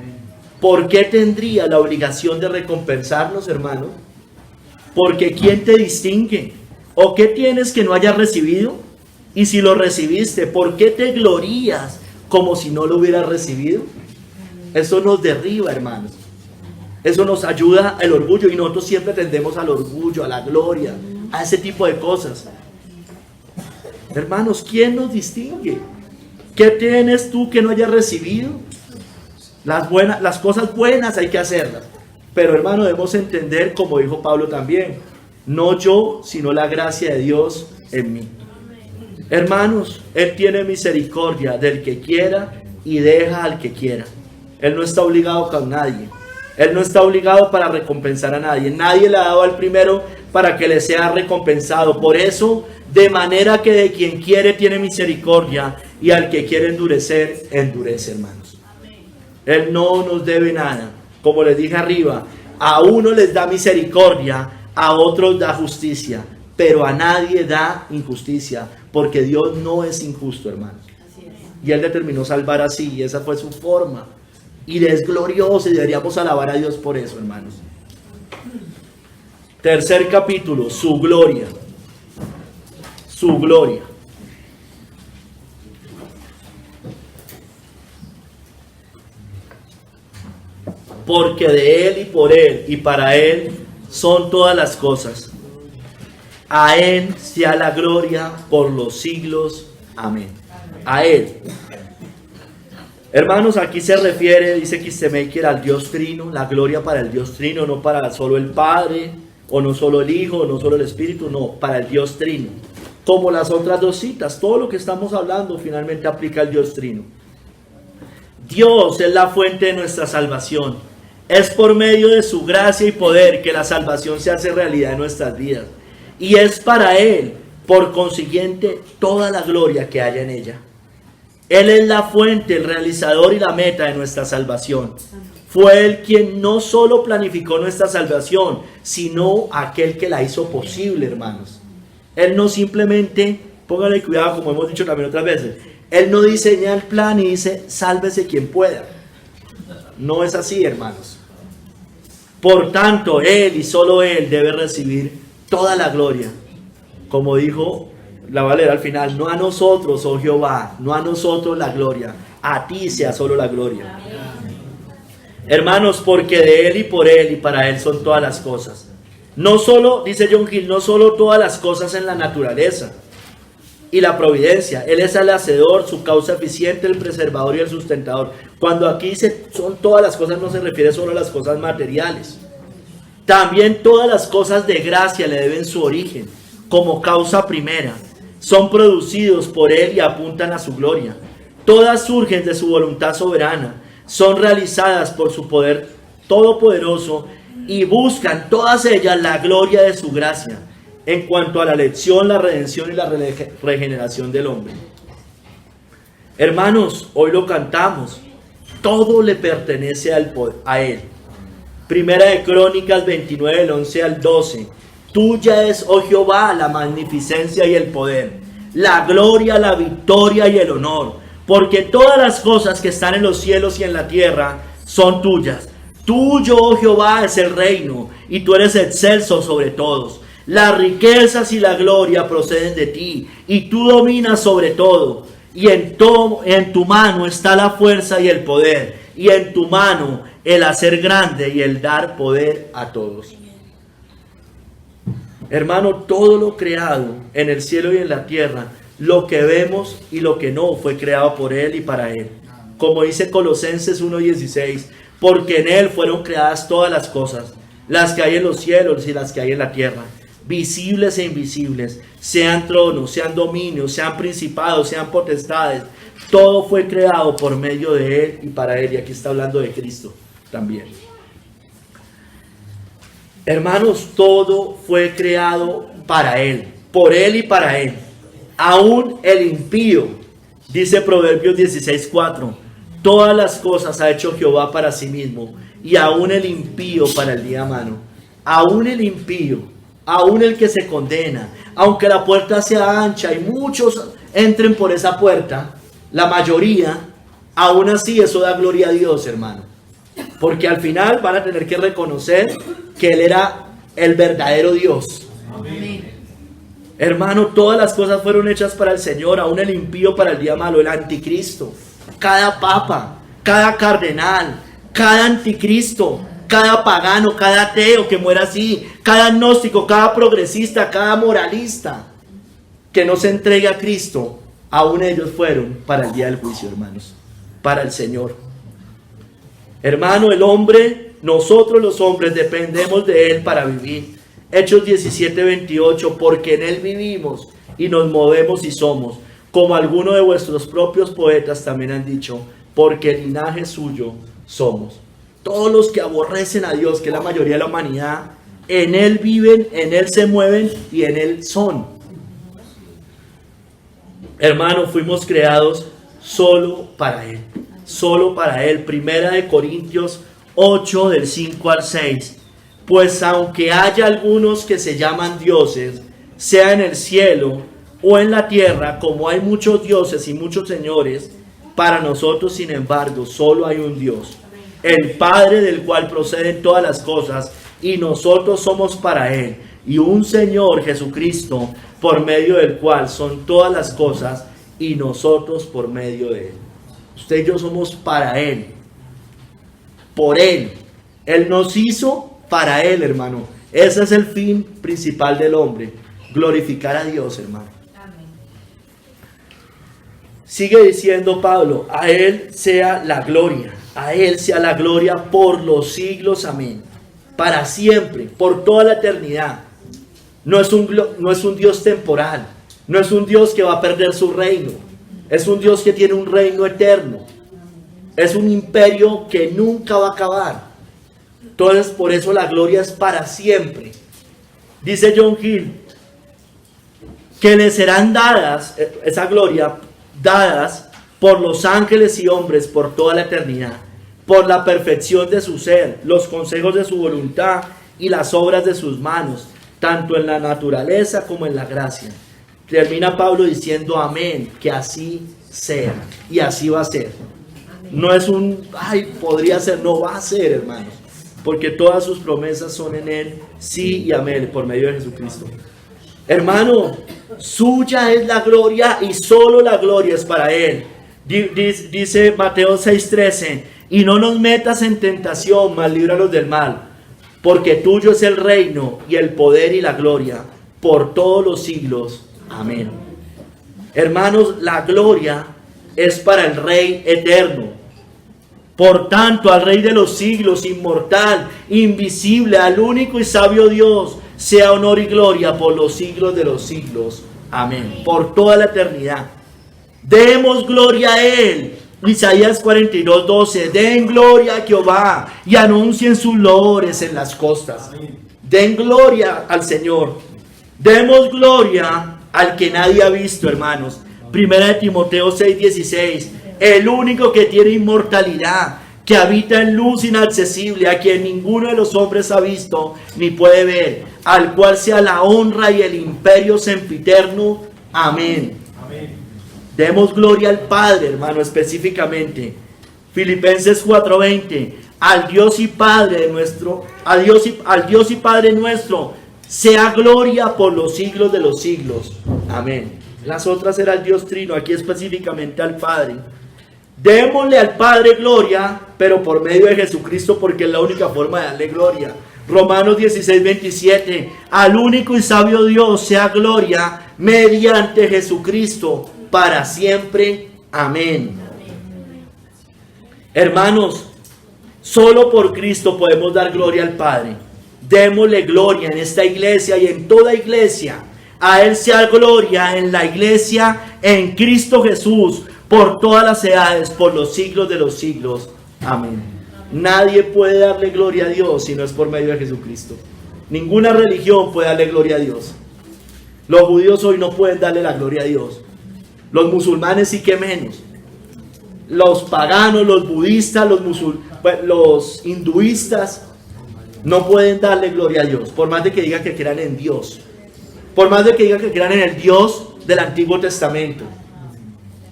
S1: ¿Por qué tendría la obligación de recompensarnos, hermano? Porque ¿quién te distingue? ¿O qué tienes que no hayas recibido? Y si lo recibiste, ¿por qué te glorías como si no lo hubieras recibido? Eso nos derriba, hermanos. Eso nos ayuda al orgullo, y nosotros siempre tendemos al orgullo, a la gloria, a ese tipo de cosas. Hermanos, ¿quién nos distingue? ¿Qué tienes tú que no hayas recibido? Las cosas buenas hay que hacerlas. Pero, hermano, debemos entender, como dijo Pablo también, no yo, sino la gracia de Dios en mí. Hermanos, Él tiene misericordia del que quiera y deja al que quiera. Él no está obligado con nadie. Él no está obligado para recompensar a nadie. Nadie le ha dado al primero para que le sea recompensado. Por eso, de manera que de quien quiere tiene misericordia, y al que quiere endurecer, endurece, hermanos. Él no nos debe nada. Como les dije arriba, a uno les da misericordia, a otros da justicia, pero a nadie da injusticia, porque Dios no es injusto, hermanos. Y Él determinó salvar así, y esa fue su forma. Y es glorioso, y deberíamos alabar a Dios por eso, hermanos. Tercer capítulo, su gloria. Su gloria. Porque de Él y por Él y para Él son todas las cosas. A Él sea la gloria por los siglos. Amén. A Él. Hermanos, aquí se refiere, dice Kistemaker, al Dios Trino, la gloria para el Dios Trino, no para solo el Padre, o no solo el Hijo, o no solo el Espíritu, no, para el Dios Trino. Como las otras dos citas, todo lo que estamos hablando finalmente aplica al Dios Trino. Dios es la fuente de nuestra salvación. Es por medio de su gracia y poder que la salvación se hace realidad en nuestras vidas. Y es para Él, por consiguiente, toda la gloria que haya en ella. Él es la fuente, el realizador y la meta de nuestra salvación. Fue Él quien no solo planificó nuestra salvación, sino aquel que la hizo posible, hermanos. Él no simplemente, póngale cuidado como hemos dicho también otras veces, Él no diseña el plan y dice, sálvese quien pueda. No es así, hermanos. Por tanto, Él y solo Él debe recibir toda la gloria. Como dijo la Valera al final, no a nosotros, oh Jehová, no a nosotros la gloria, a ti sea solo la gloria. Hermanos, porque de Él y por Él y para Él son todas las cosas. No solo, dice John Gill, no solo todas las cosas en la naturaleza y la providencia. Él es el hacedor, su causa eficiente, el preservador y el sustentador. Cuando aquí dice son todas las cosas, no se refiere solo a las cosas materiales. También todas las cosas de gracia le deben su origen, como causa primera. Son producidos por Él y apuntan a su gloria. Todas surgen de su voluntad soberana. Son realizadas por su poder todopoderoso y buscan todas ellas la gloria de su gracia en cuanto a la elección, la redención y la regeneración del hombre. Hermanos, hoy lo cantamos, todo le pertenece a Él. Primera de Crónicas 29, del 11 al 12. Tuya es, oh Jehová, la magnificencia y el poder, la gloria, la victoria y el honor, porque todas las cosas que están en los cielos y en la tierra son tuyas. Tuyo, oh Jehová, es el reino, y tú eres excelso sobre todos. Las riquezas y la gloria proceden de ti, y tú dominas sobre todo. Y en tu mano está la fuerza y el poder, y en tu mano el hacer grande y el dar poder a todos. Hermano, todo lo creado en el cielo y en la tierra, lo que vemos y lo que no, fue creado por Él y para Él. Como dice Colosenses 1:16, porque en Él fueron creadas todas las cosas, las que hay en los cielos y las que hay en la tierra, visibles e invisibles, sean tronos, sean dominios, sean principados, sean potestades. Todo fue creado por medio de Él y para Él. Y aquí está hablando de Cristo también. Hermanos, todo fue creado para Él, por Él y para Él. Aún el impío, dice Proverbios 16:4, todas las cosas ha hecho Jehová para sí mismo, y aún el impío para el día malo. Aún el impío, aún el que se condena, aunque la puerta sea ancha y muchos entren por esa puerta, la mayoría, aún así eso da gloria a Dios, hermano. Porque al final van a tener que reconocer que Él era el verdadero Dios. Amén. Hermano, todas las cosas fueron hechas para el Señor, aún el impío para el día malo, el anticristo, cada papa, cada cardenal, cada anticristo, cada pagano, cada ateo que muera así, cada agnóstico, cada progresista, cada moralista que no se entregue a Cristo, aún ellos fueron para el día del juicio, hermanos, para el Señor. Hermano, el hombre, nosotros los hombres dependemos de Él para vivir. Hechos 17:28, porque en Él vivimos y nos movemos y somos, como algunos de vuestros propios poetas también han dicho, porque el linaje suyo somos. Todos los que aborrecen a Dios, que es la mayoría de la humanidad, en Él viven, en Él se mueven y en Él son. Hermano, fuimos creados solo para Él. Solo para Él. Primera de Corintios 8, del 5 al 6. Pues aunque haya algunos que se llaman dioses, sea en el cielo o en la tierra, como hay muchos dioses y muchos señores, para nosotros, sin embargo, solo hay un Dios, el Padre, del cual proceden todas las cosas, y nosotros somos para Él, y un Señor Jesucristo, por medio del cual son todas las cosas, y nosotros por medio de Él. Usted y yo somos para Él, por Él. Él nos hizo para Él, hermano. Ese es el fin principal del hombre, glorificar a Dios, hermano. Sigue diciendo Pablo, a Él sea la gloria, a Él sea la gloria por los siglos, amén. Para siempre, por toda la eternidad. No es un Dios temporal, no es un Dios que va a perder su reino, es un Dios que tiene un reino eterno, es un imperio que nunca va a acabar. Entonces por eso la gloria es para siempre. Dice John Hill, que le serán dadas, esa gloria, dadas por los ángeles y hombres por toda la eternidad, por la perfección de su ser, los consejos de su voluntad y las obras de sus manos, tanto en la naturaleza como en la gracia. Termina Pablo diciendo amén, que así sea, y así va a ser. No es podría ser, no va a ser, hermanos, porque todas sus promesas son en Él, sí y amén, por medio de Jesucristo. Hermano, suya es la gloria y solo la gloria es para Él. Dice Mateo 6:13, y no nos metas en tentación, mas líbranos del mal, porque tuyo es el reino y el poder y la gloria por todos los siglos. Amén. Hermanos, la gloria es para el Rey eterno. Por tanto, al Rey de los siglos, inmortal, invisible, al único y sabio Dios, sea honor y gloria por los siglos de los siglos. Amén. Por toda la eternidad. Demos gloria a Él. Isaías 42:12. Den gloria a Jehová y anuncien sus loores en las costas. Den gloria al Señor. Demos gloria al que nadie ha visto, hermanos. Primera de Timoteo 6:16. El único que tiene inmortalidad, que habita en luz inaccesible, a quien ninguno de los hombres ha visto ni puede ver, al cual sea la honra y el imperio sempiterno. Amén. Amén. Demos gloria al Padre, hermano, específicamente. Filipenses 4:20. Al Dios y Padre nuestro, al Dios y Padre nuestro, sea gloria por los siglos de los siglos. Amén. Las otras era el Dios Trino, aquí específicamente al Padre. Démosle al Padre gloria, pero por medio de Jesucristo, porque es la única forma de darle gloria. Romanos 16:27. Al único y sabio Dios sea gloria mediante Jesucristo para siempre. Amén. Hermanos, solo por Cristo podemos dar gloria al Padre. Démosle gloria en esta iglesia y en toda iglesia. A Él sea gloria en la iglesia, en Cristo Jesús, por todas las edades, por los siglos de los siglos. Amén. Nadie puede darle gloria a Dios si no es por medio de Jesucristo. Ninguna religión puede darle gloria a Dios. Los judíos hoy no pueden darle la gloria a Dios. Los musulmanes sí que menos. Los paganos, los budistas, los hinduistas no pueden darle gloria a Dios, por más de que digan que crean en Dios. Por más de que digan que crean en el Dios del Antiguo Testamento.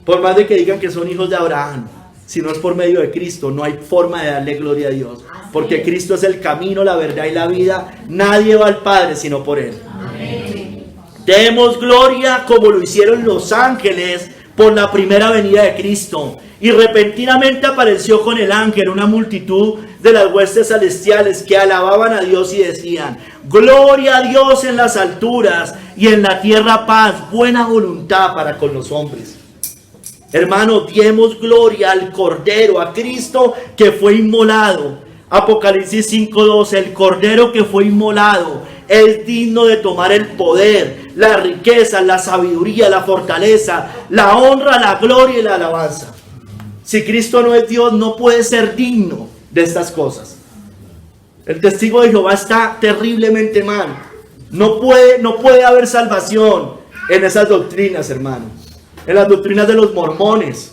S1: Por más de que digan que son hijos de Abraham. Si no es por medio de Cristo, no hay forma de darle gloria a Dios. Porque Cristo es el camino, la verdad y la vida. Nadie va al Padre sino por Él. Amén. Demos gloria como lo hicieron los ángeles por la primera venida de Cristo. Y repentinamente apareció con el ángel una multitud de las huestes celestiales que alababan a Dios y decían: gloria a Dios en las alturas y en la tierra paz, buena voluntad para con los hombres. Hermano, demos gloria al Cordero, a Cristo que fue inmolado. Apocalipsis 5:12, el Cordero que fue inmolado es digno de tomar el poder, la riqueza, la sabiduría, la fortaleza, la honra, la gloria y la alabanza. Si Cristo no es Dios, no puede ser digno de estas cosas. El testigo de Jehová está terriblemente mal. No puede haber salvación en esas doctrinas, hermano. En las doctrinas de los mormones.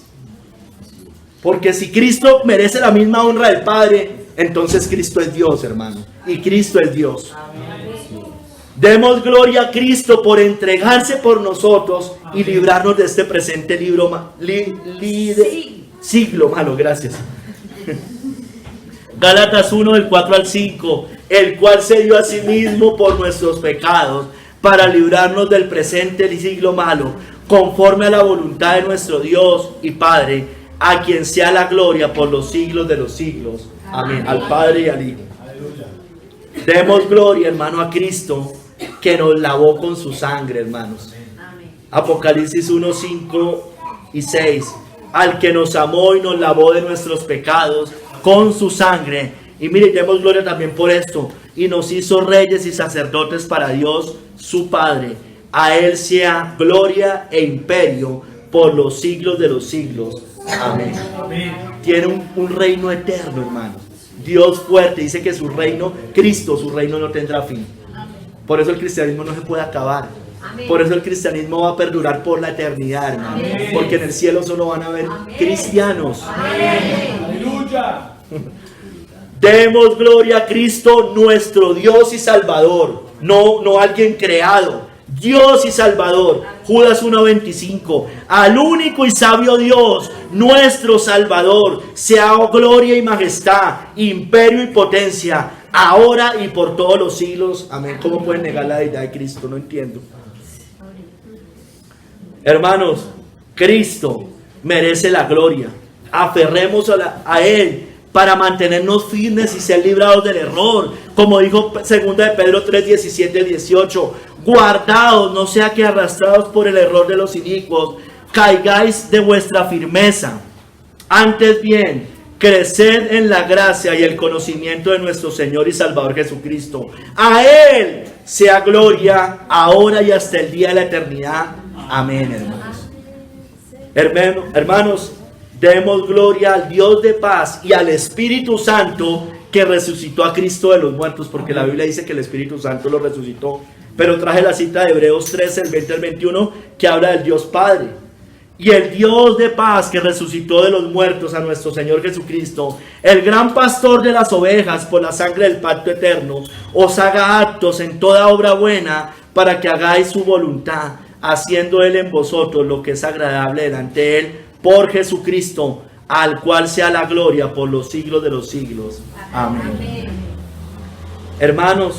S1: Porque si Cristo merece la misma honra del Padre, entonces Cristo es Dios, hermano. Y Cristo es Dios. Demos gloria a Cristo por entregarse por nosotros y librarnos de este presente siglo malo. Gracias. Gálatas 1 del 4 al 5. El cual se dio a sí mismo por nuestros pecados para librarnos del presente siglo malo, conforme a la voluntad de nuestro Dios y Padre, a quien sea la gloria por los siglos de los siglos. Amén. Al Padre y al Hijo. Demos gloria, hermano, a Cristo, que nos lavó con su sangre, hermanos. Apocalipsis 1:5 y 6. Al que nos amó y nos lavó de nuestros pecados con su sangre. Y mire, demos gloria también por esto. Y nos hizo reyes y sacerdotes para Dios su Padre. A Él sea gloria e imperio por los siglos de los siglos. Amén. Tiene un reino eterno, hermano. Dios fuerte, dice que su reino, Cristo, su reino no tendrá fin. Por eso el cristianismo no se puede acabar. Por eso el cristianismo va a perdurar por la eternidad, hermano. Porque en el cielo solo van a haber cristianos.
S3: Aleluya.
S1: Demos gloria a Cristo, nuestro Dios y Salvador. No alguien creado. Dios y Salvador. Judas 1:25. Al único y sabio Dios, nuestro Salvador, sea gloria y majestad, imperio y potencia, ahora y por todos los siglos. Amén. ¿Cómo pueden negar la deidad de Cristo? No entiendo. Hermanos, Cristo merece la gloria. Aferremos a Él para mantenernos firmes y ser librados del error. Como dijo 2 de Pedro 3:17-18. Guardaos, no sea que arrastrados por el error de los inicuos, caigáis de vuestra firmeza. Antes bien, creced en la gracia y el conocimiento de nuestro Señor y Salvador Jesucristo. A Él sea gloria, ahora y hasta el día de la eternidad. Amén, hermanos. Hermanos, demos gloria al Dios de paz y al Espíritu Santo que resucitó a Cristo de los muertos, porque la Biblia dice que el Espíritu Santo lo resucitó. Pero traje la cita de Hebreos 13, el 20 al 21, que habla del Dios Padre. Y el Dios de paz que resucitó de los muertos a nuestro Señor Jesucristo, el gran pastor de las ovejas por la sangre del pacto eterno, os haga aptos en toda obra buena para que hagáis su voluntad, haciendo Él en vosotros lo que es agradable delante de Él, por Jesucristo, al cual sea la gloria por los siglos de los siglos. Amén. Hermanos,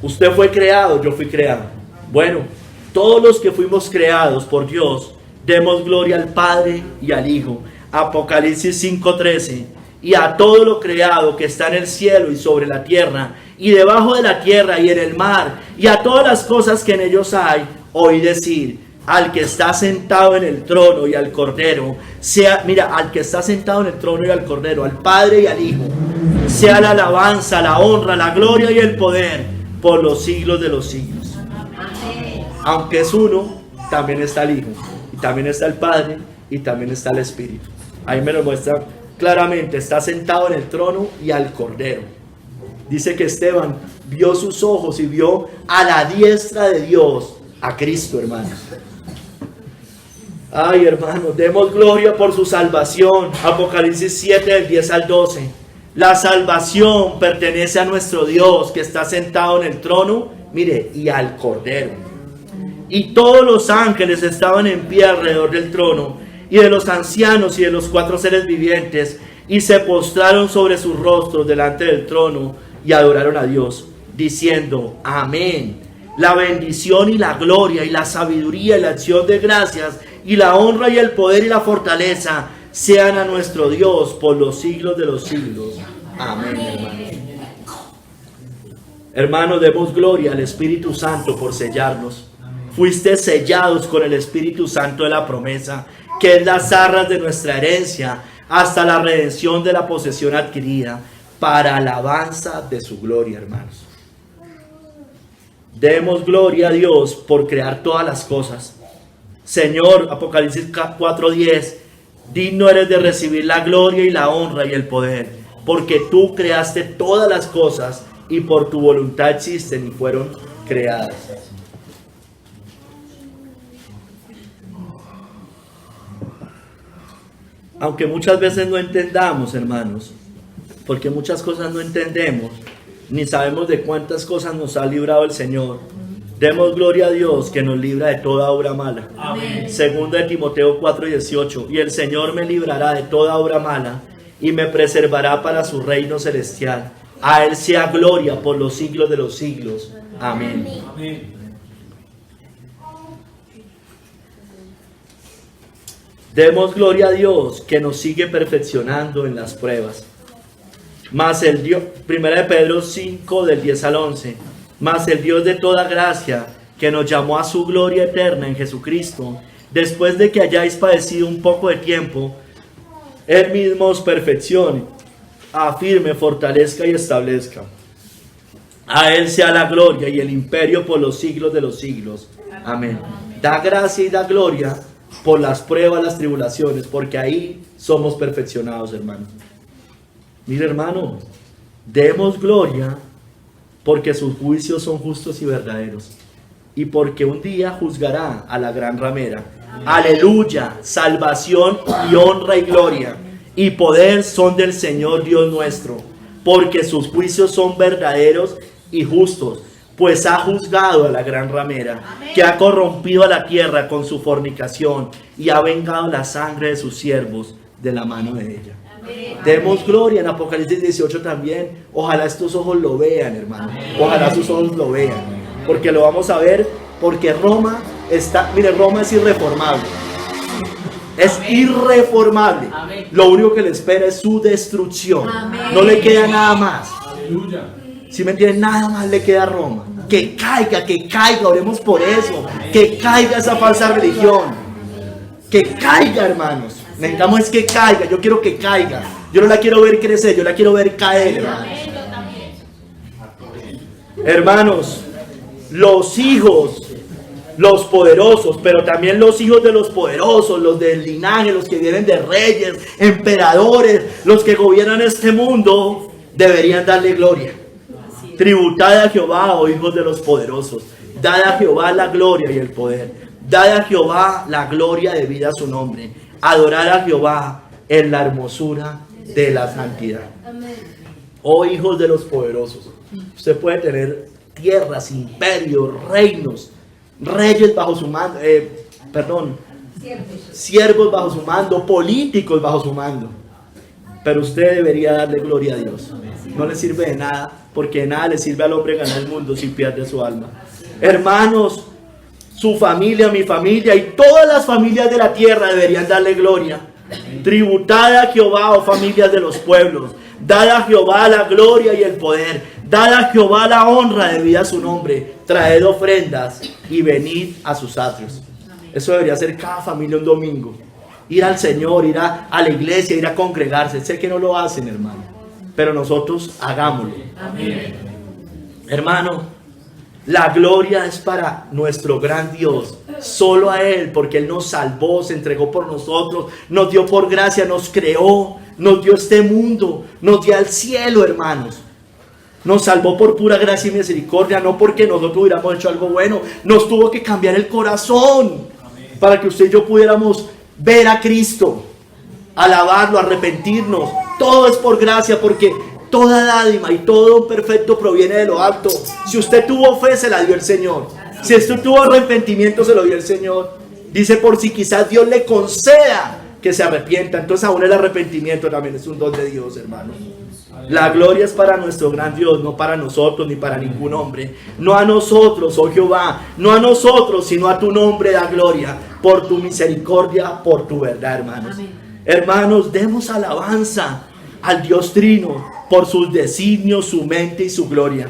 S1: usted fue creado, yo fui creado. Bueno, todos los que fuimos creados por Dios, demos gloria al Padre y al Hijo. Apocalipsis 5:13. Y a todo lo creado que está en el cielo y sobre la tierra, y debajo de la tierra y en el mar, y a todas las cosas que en ellos hay, oí decir: al que está sentado en el trono y al Cordero, al que está sentado en el trono y al Cordero, al Padre y al Hijo, sea la alabanza, la honra, la gloria y el poder por los siglos de los siglos. Aunque es uno, también está el Hijo, y también está el Padre, y también está el Espíritu. Ahí me lo muestra claramente, está sentado en el trono y al Cordero. Dice que Esteban vio sus ojos y vio a la diestra de Dios a Cristo, hermanos. Ay, hermanos, demos gloria por su salvación. Apocalipsis 7, del 10 al 12. La salvación pertenece a nuestro Dios que está sentado en el trono, mire, y al Cordero. Y todos los ángeles estaban en pie alrededor del trono, y de los ancianos y de los 4 seres vivientes, y se postraron sobre sus rostros delante del trono y adoraron a Dios, diciendo: amén. La bendición y la gloria y la sabiduría y la acción de gracias y la honra y el poder y la fortaleza sean a nuestro Dios por los siglos de los siglos. Amén, hermanos. Hermanos, demos gloria al Espíritu Santo por sellarnos. Fuiste sellados con el Espíritu Santo de la promesa, que es las arras de nuestra herencia, hasta la redención de la posesión adquirida, para alabanza de su gloria, hermanos. Demos gloria a Dios por crear todas las cosas. Señor, Apocalipsis 4:10, digno eres de recibir la gloria y la honra y el poder, porque tú creaste todas las cosas y por tu voluntad existen y fueron creadas. Aunque muchas veces no entendamos, hermanos, porque muchas cosas no entendemos, ni sabemos de cuántas cosas nos ha librado el Señor, demos gloria a Dios que nos libra de toda obra mala.
S3: Amén.
S1: Segunda de Timoteo 4:18. Y el Señor me librará de toda obra mala y me preservará para su reino celestial. A Él sea gloria por los siglos de los siglos. Amén.
S3: Amén.
S1: Demos gloria a Dios que nos sigue perfeccionando en las pruebas. Mas el Dios, 1 de Pedro 5, del 10 al 11. Mas el Dios de toda gracia, que nos llamó a su gloria eterna en Jesucristo, después de que hayáis padecido un poco de tiempo, Él mismo os perfeccione, afirme, fortalezca y establezca. A Él sea la gloria y el imperio por los siglos de los siglos. Amén. Da gracia y da gloria por las pruebas, las tribulaciones, porque ahí somos perfeccionados, hermano. Mire, hermano, demos gloria porque sus juicios son justos y verdaderos, y porque un día juzgará a la gran ramera. Aleluya, salvación y honra y gloria y poder son del Señor Dios nuestro, porque sus juicios son verdaderos y justos, pues ha juzgado a la gran ramera, que ha corrompido a la tierra con su fornicación y ha vengado la sangre de sus siervos de la mano de ella. Demos gloria en Apocalipsis 18 también. Ojalá estos ojos lo vean, hermano. Ojalá sus ojos lo vean, porque lo vamos a ver, porque Roma está, mire, Roma es irreformable. Es irreformable. Lo único que le espera es su destrucción. No le queda nada más.
S3: Aleluya.
S1: Si me entienden, nada más le queda a Roma. Que caiga, oremos por eso. Que caiga esa falsa religión. Que caiga, hermanos. Necesitamos es que caiga. Yo quiero que caiga. Yo no la quiero ver crecer, yo la quiero ver caer, hermanos. Hermanos, los hijos, los poderosos, pero también los hijos de los poderosos, los del linaje, los que vienen de reyes, emperadores, los que gobiernan este mundo, deberían darle gloria. Tributad a Jehová, oh hijos de los poderosos, dad a Jehová la gloria y el poder, dad a Jehová la gloria debida a su nombre, adorad a Jehová en la hermosura de la santidad. Oh hijos de los poderosos, usted puede tener tierras, imperios, reinos, reyes bajo su mando, siervos bajo su mando, políticos bajo su mando, pero usted debería darle gloria a Dios. No le sirve de nada, porque de nada le sirve al hombre ganar el mundo si pierde su alma. Hermanos, su familia, mi familia y todas las familias de la tierra deberían darle gloria. Tributad a Jehová, oh familias de los pueblos, dad a Jehová la gloria y el poder, dad a Jehová la honra debida a su nombre, traed ofrendas y venid a sus atrios. Eso debería hacer cada familia un domingo. Ir al Señor, ir a la iglesia, ir a congregarse. Sé que no lo hacen, hermano, pero nosotros hagámoslo. Amén. Hermano, la gloria es para nuestro gran Dios, solo a Él, porque Él nos salvó, se entregó por nosotros, nos dio por gracia, nos creó, nos dio este mundo, nos dio al cielo, hermanos. Nos salvó por pura gracia y misericordia, no porque nosotros hubiéramos hecho algo bueno. Nos tuvo que cambiar el corazón para que usted y yo pudiéramos ver a Cristo, alabarlo, arrepentirnos. Todo es por gracia, porque toda dádiva y todo don perfecto proviene de lo alto. Si usted tuvo fe, se la dio el Señor. Si usted tuvo arrepentimiento, se lo dio el Señor. Dice, por si quizás Dios le conceda que se arrepienta. Entonces aún el arrepentimiento también es un don de Dios, hermano. La gloria es para nuestro gran Dios, no para nosotros ni para ningún hombre. No a nosotros, oh Jehová, no a nosotros, sino a tu nombre da gloria, por tu misericordia, por tu verdad, hermanos. Hermanos, demos alabanza al Dios Trino por sus designios, su mente y su gloria.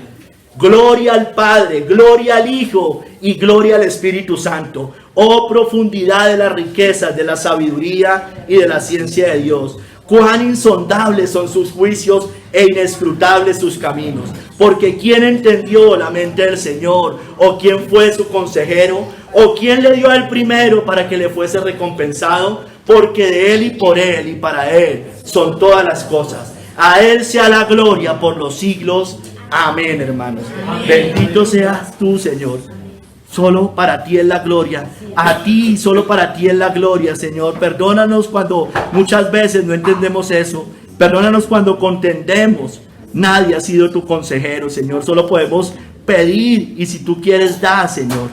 S1: Gloria al Padre, gloria al Hijo y gloria al Espíritu Santo. Oh profundidad de las riquezas, de la sabiduría y de la ciencia de Dios. Cuán insondables son sus juicios e inescrutables sus caminos. Porque ¿quién entendió la mente del Señor? ¿O quién fue su consejero? ¿O quién le dio al primero para que le fuese recompensado? Porque de Él y por Él y para Él son todas las cosas. A Él sea la gloria por los siglos. Amén, hermanos. Amén. Bendito seas tú, Señor. Solo para ti es la gloria. A ti, solo para ti es la gloria, Señor. Perdónanos cuando muchas veces no entendemos eso. Perdónanos cuando contendemos. Nadie ha sido tu consejero, Señor. Solo podemos pedir y si tú quieres, da, Señor.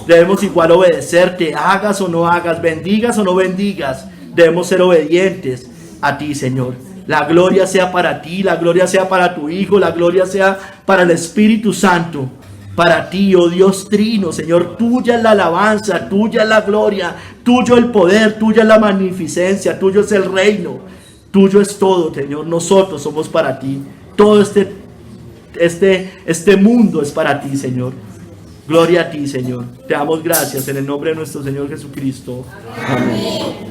S1: Debemos igual obedecerte, hagas o no hagas, bendigas o no bendigas. Debemos ser obedientes a ti, Señor. La gloria sea para ti, la gloria sea para tu Hijo, la gloria sea para el Espíritu Santo. Para ti, oh Dios Trino, Señor, tuya es la alabanza, tuya es la gloria, tuyo el poder, tuya es la magnificencia, tuyo es el reino, tuyo es todo, Señor. Nosotros somos para ti. Todo este mundo es para ti, Señor. Gloria a ti, Señor. Te damos gracias en el nombre de nuestro Señor Jesucristo. Amén.